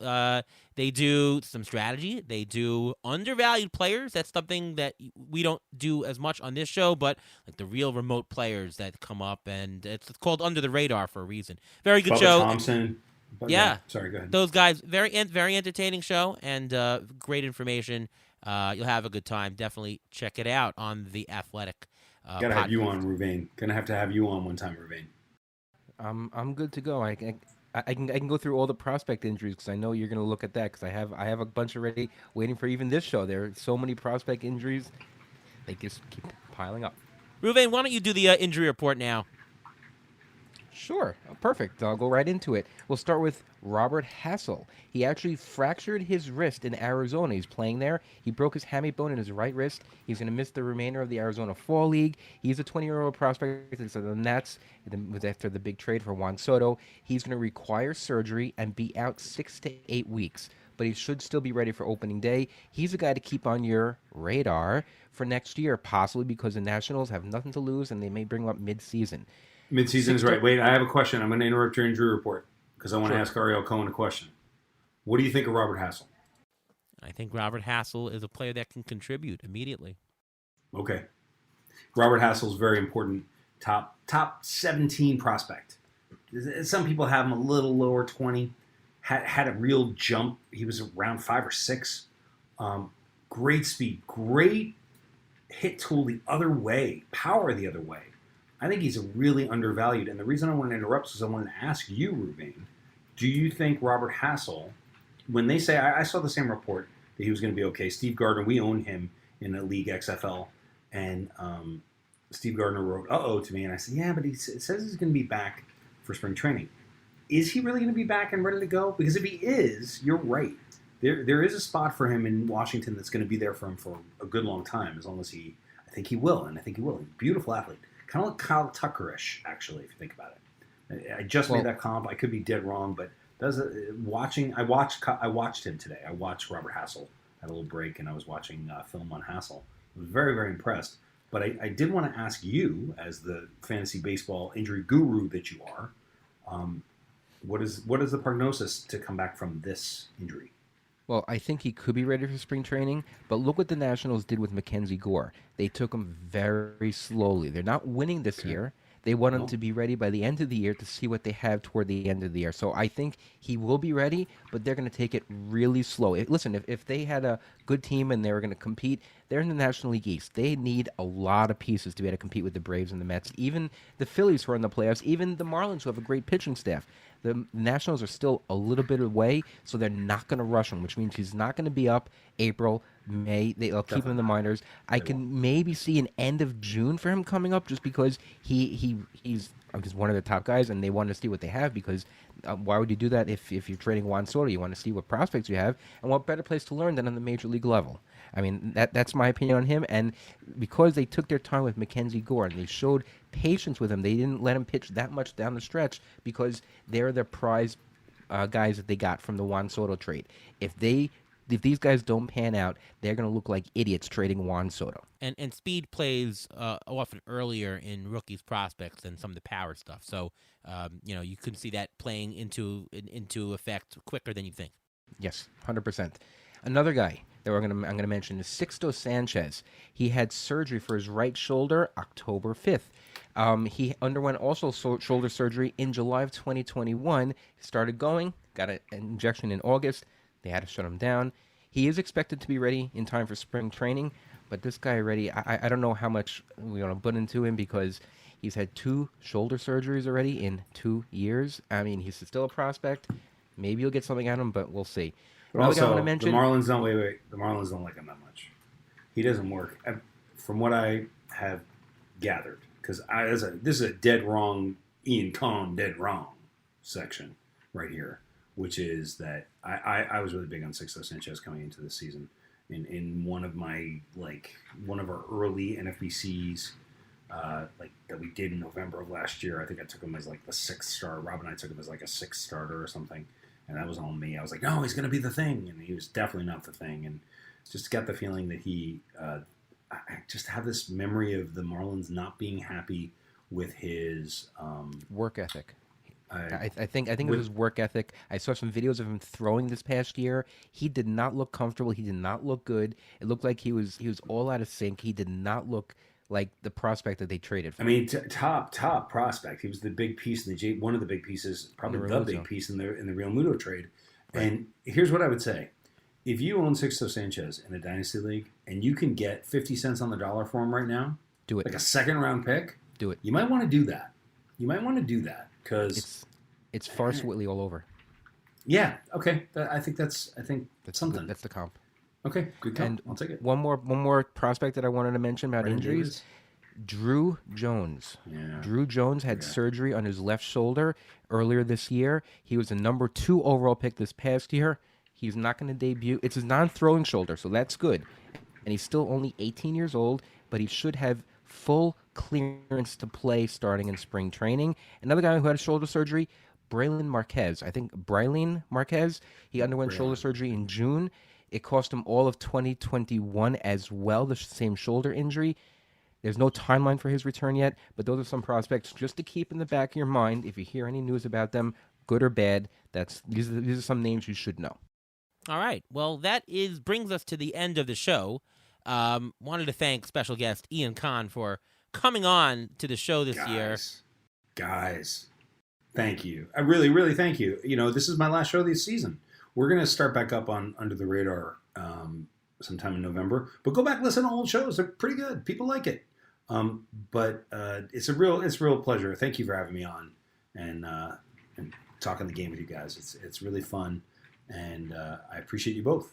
They do some strategy. They do undervalued players. That's something that we don't do as much on this show, but like the real remote players that come up, and it's called Under the Radar for a reason. Very good Bubba show. Thompson. Yeah. Sorry, go ahead. Those guys, very entertaining show, and great information. You'll have a good time. Definitely check it out on the Athletic. Gotta have you on, Ruvain. Gonna have to have you on one time, Ruvain. I'm good to go. I can go through all the prospect injuries because I know you're going to look at that because I have a bunch already waiting for even this show. There are so many prospect injuries, they just keep piling up. Ruvain, why don't you do the injury report now? Sure. Perfect. I'll go right into it. We'll start with Robert Hassell. He actually fractured his wrist in Arizona. He's playing there. He broke his hamate bone in his right wrist. He's going to miss the remainder of the Arizona Fall League. He's a 20-year-old prospect. So the Nats was after the big trade for Juan Soto. He's going to require surgery and be out 6 to 8 weeks. But he should still be ready for opening day. He's a guy to keep on your radar for next year, possibly because the Nationals have nothing to lose and they may bring him up mid-season. Mid-season is right. Wait, I have a question. I'm going to interrupt your injury report because I want to ask Ariel Cohen a question. What do you think of Robert Hassell? I think Robert Hassell is a player that can contribute immediately. Okay. Robert Hassell is very important. Top 17 prospect. Some people have him a little lower, 20. Had a real jump. He was around 5 or 6. Great speed. Great hit tool the other way. Power the other way. I think he's really undervalued. And the reason I want to interrupt is I wanted to ask you, Ruvain, do you think Robert Hassell, when they say, I saw the same report that he was going to be okay. Steve Gardner, we own him in the League XFL. And Steve Gardner wrote, uh-oh, to me. And I said, yeah, but it says he's going to be back for spring training. Is he really going to be back and ready to go? Because if he is, you're right. There is a spot for him in Washington that's going to be there for him for a good long time, as long as I think he will. And I think he will. He's a beautiful athlete. Kind of like Kyle Tucker-ish, actually, if you think about it. I just made that comp. I could be dead wrong, but I watched him today. I watched Robert Hassell. I had a little break, and I was watching film on Hassell. I was very, very impressed. But I did want to ask you, as the fantasy baseball injury guru that you are, what is the prognosis to come back from this injury? Well, I think he could be ready for spring training, but look what the Nationals did with Mackenzie Gore. They took him very slowly. They're not winning this year. They want him to be ready by the end of the year to see what they have toward the end of the year. So I think he will be ready, but they're going to take it really slow. Listen, if they had a good team and they were going to compete, they're in the National League East. They need a lot of pieces to be able to compete with the Braves and the Mets, even the Phillies who are in the playoffs, even the Marlins who have a great pitching staff. The Nationals are still a little bit away, so they're not going to rush him, which means he's not going to be up April, May. They'll keep him in the minors. I can maybe see an end of June for him coming up just because he's one of the top guys, and they want to see what they have because why would you do that if you're trading Juan Soto? You want to see what prospects you have, and what better place to learn than on the major league level. I mean, that's my opinion on him, and because they took their time with Mackenzie Gore, and they showed patience with him, they didn't let him pitch that much down the stretch because they're the prize guys that they got from the Juan Soto trade. If these guys don't pan out, they're going to look like idiots trading Juan Soto. And speed plays often earlier in rookies' prospects than some of the power stuff. So, you could see that playing into effect quicker than you think. Yes, 100%. Another guy that I'm going to mention is Sixto Sanchez. He had surgery for his right shoulder October 5th. He underwent also shoulder surgery in July of 2021. He started going, got an injection in August. They had to shut him down. He is expected to be ready in time for spring training, but this guy already, I don't know how much we're going to put into him because he's had 2 shoulder surgeries already in 2 years. I mean, he's still a prospect. Maybe you'll get something out of him, but we'll see. But also, the Marlins don't the Marlins don't like him that much. He doesn't work, from what I have gathered. Because this is a dead wrong Ian Kahn dead wrong section right here, which is that I was really big on Sixto Sanchez coming into the season. In one of our early NFBCs, that we did in November of last year, I think I took him as the 6th starter. Rob and I took him as a 6th starter or something. And that was on me. I was like, no, he's going to be the thing. And he was definitely not the thing. And just got the feeling that I just have this memory of the Marlins not being happy with his work ethic. I think it was his work ethic. I saw some videos of him throwing this past year. He did not look comfortable. He did not look good. It looked like he was all out of sync. He did not look like the prospect that they traded for. I mean, top prospect. He was the big piece in one of the big pieces, probably the big piece in the Real Muto trade. Right. And here's what I would say: if you own Sixto Sanchez in a dynasty league and you can get 50 cents on the dollar for him right now, do it. Like a 2nd round pick, do it. You might want to do that. Because it's Farce Whitley all over. Yeah. Okay. I think that's something. That's the comp. Okay, good call. I'll take it. One more prospect that I wanted to mention about injuries. Drew Jones. Yeah. Drew Jones had surgery on his left shoulder earlier this year. He was the number 2 overall pick this past year. He's not going to debut. It's his non-throwing shoulder, so that's good. And he's still only 18 years old, but he should have full clearance to play starting in spring training. Another guy who had shoulder surgery, Braylon Marquez. He underwent shoulder surgery in June. It cost him all of 2021 as well, the same shoulder injury. There's no timeline for his return yet, but those are some prospects just to keep in the back of your mind. If you hear any news about them, good or bad, these are some names you should know. All right. Well, that brings us to the end of the show. Wanted to thank special guest Ian Kahn for coming on to the show this year. Guys, thank you. I really, really thank you. This is my last show this season. We're going to start back up on Under the Radar sometime in November. But go back and listen to old shows. They're pretty good. People like it. But it's a real pleasure. Thank you for having me on and talking the game with you guys. It's really fun, and I appreciate you both.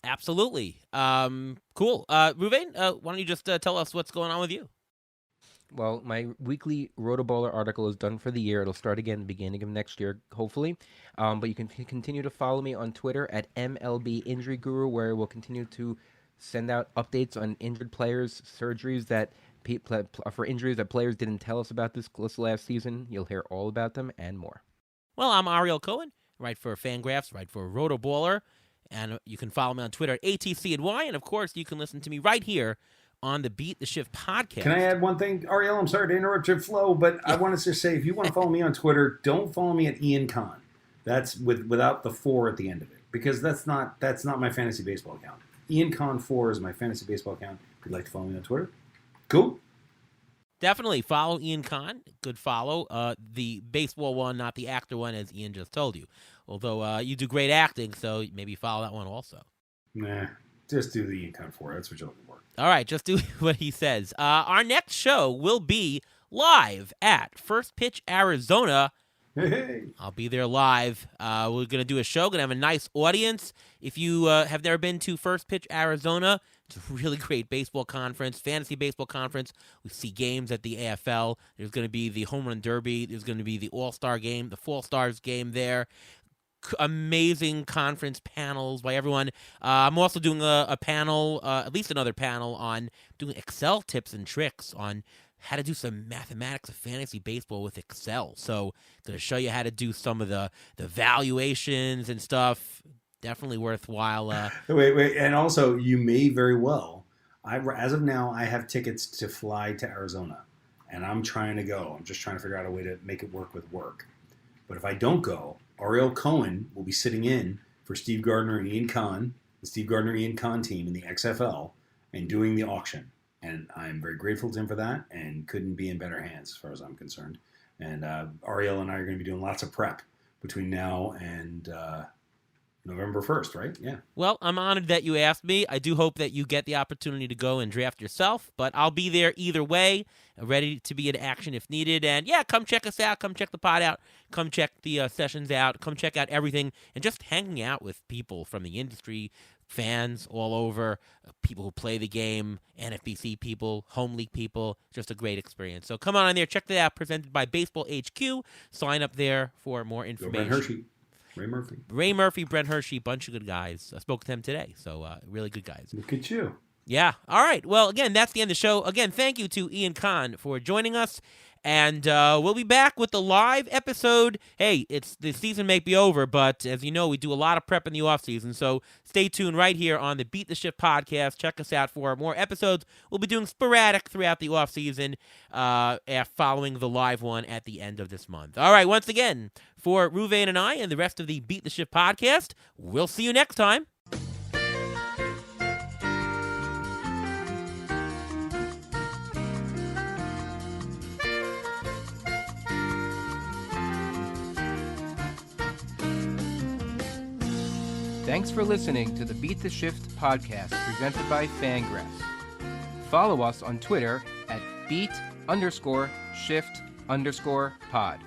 Absolutely. Cool. Ruvain, why don't you just tell us what's going on with you? Well, my weekly Rotoballer article is done for the year. It'll start again beginning of next year, hopefully. But you can continue to follow me on Twitter at MLB Injury Guru, where we'll continue to send out updates on injured players, surgeries that for injuries that players didn't tell us about this last season. You'll hear all about them and more. Well, I'm Ariel Cohen, write for Fangraphs, write for Rotoballer, and you can follow me on Twitter at ATCNY, and of course, you can listen to me right here on the Beat the Shift podcast. Can I add one thing? Ariel, I'm sorry to interrupt your flow, but I wanted to say, if you want to follow me on Twitter, don't follow me at Ian Kahn. That's without the 4 at the end of it, because that's not my fantasy baseball account. Ian Kahn 4 is my fantasy baseball account. If you'd like to follow me on Twitter, cool. Definitely follow Ian Kahn. Good follow. The baseball one, not the actor one, as Ian just told you. Although you do great acting, so maybe follow that one also. Nah, just do the Ian Kahn for it. That's what you're looking for. All right, just do what he says. Our next show will be live at First Pitch, Arizona. Hey. I'll be there live. We're going to do a show. Going to have a nice audience. If you have never been to First Pitch, Arizona, it's a really great baseball conference, fantasy baseball conference. We see games at the AFL. There's going to be the Home Run Derby. There's going to be the All-Star game, the Fall Stars game there. Amazing conference panels by everyone. I'm also doing a panel, at least another panel, on doing Excel tips and tricks on how to do some mathematics of fantasy baseball with Excel. So going to show you how to do some of the valuations and stuff. Definitely worthwhile. Wait. And also, you may very well, as of now, I have tickets to fly to Arizona. And I'm trying to go. I'm just trying to figure out a way to make it work with work. But if I don't go, Ariel Cohen will be sitting in for Steve Gardner and Ian Kahn, the Steve Gardner-Ian Kahn team in the XFL, and doing the auction. And I'm very grateful to him for that and couldn't be in better hands as far as I'm concerned. And Ariel and I are going to be doing lots of prep between now and November 1st, right? Yeah. Well, I'm honored that you asked me. I do hope that you get the opportunity to go and draft yourself, but I'll be there either way, ready to be in action if needed. And yeah, come check us out. Come check the pod out. Come check the sessions out. Come check out everything. And just hanging out with people from the industry, fans all over, people who play the game, NFBC people, home league people. Just a great experience. So come on in there. Check that out. Presented by Baseball HQ. Sign up there for more information. Brent Hershey. Ray Murphy, Brent Hershey, bunch of good guys. I spoke to them today, so really good guys. Look at you. Yeah. All right. Well, again, that's the end of the show. Again, thank you to Ian Kahn for joining us. And we'll be back with the live episode. Hey, the season may be over, but as you know, we do a lot of prep in the offseason. So stay tuned right here on the Beat the Shift podcast. Check us out for more episodes. We'll be doing sporadic throughout the offseason following the live one at the end of this month. All right, once again, for Ruvain and I and the rest of the Beat the Shift podcast, we'll see you next time. Thanks for listening to the Beat the Shift podcast presented by Fangraphs. Follow us on Twitter at beat_shift_pod.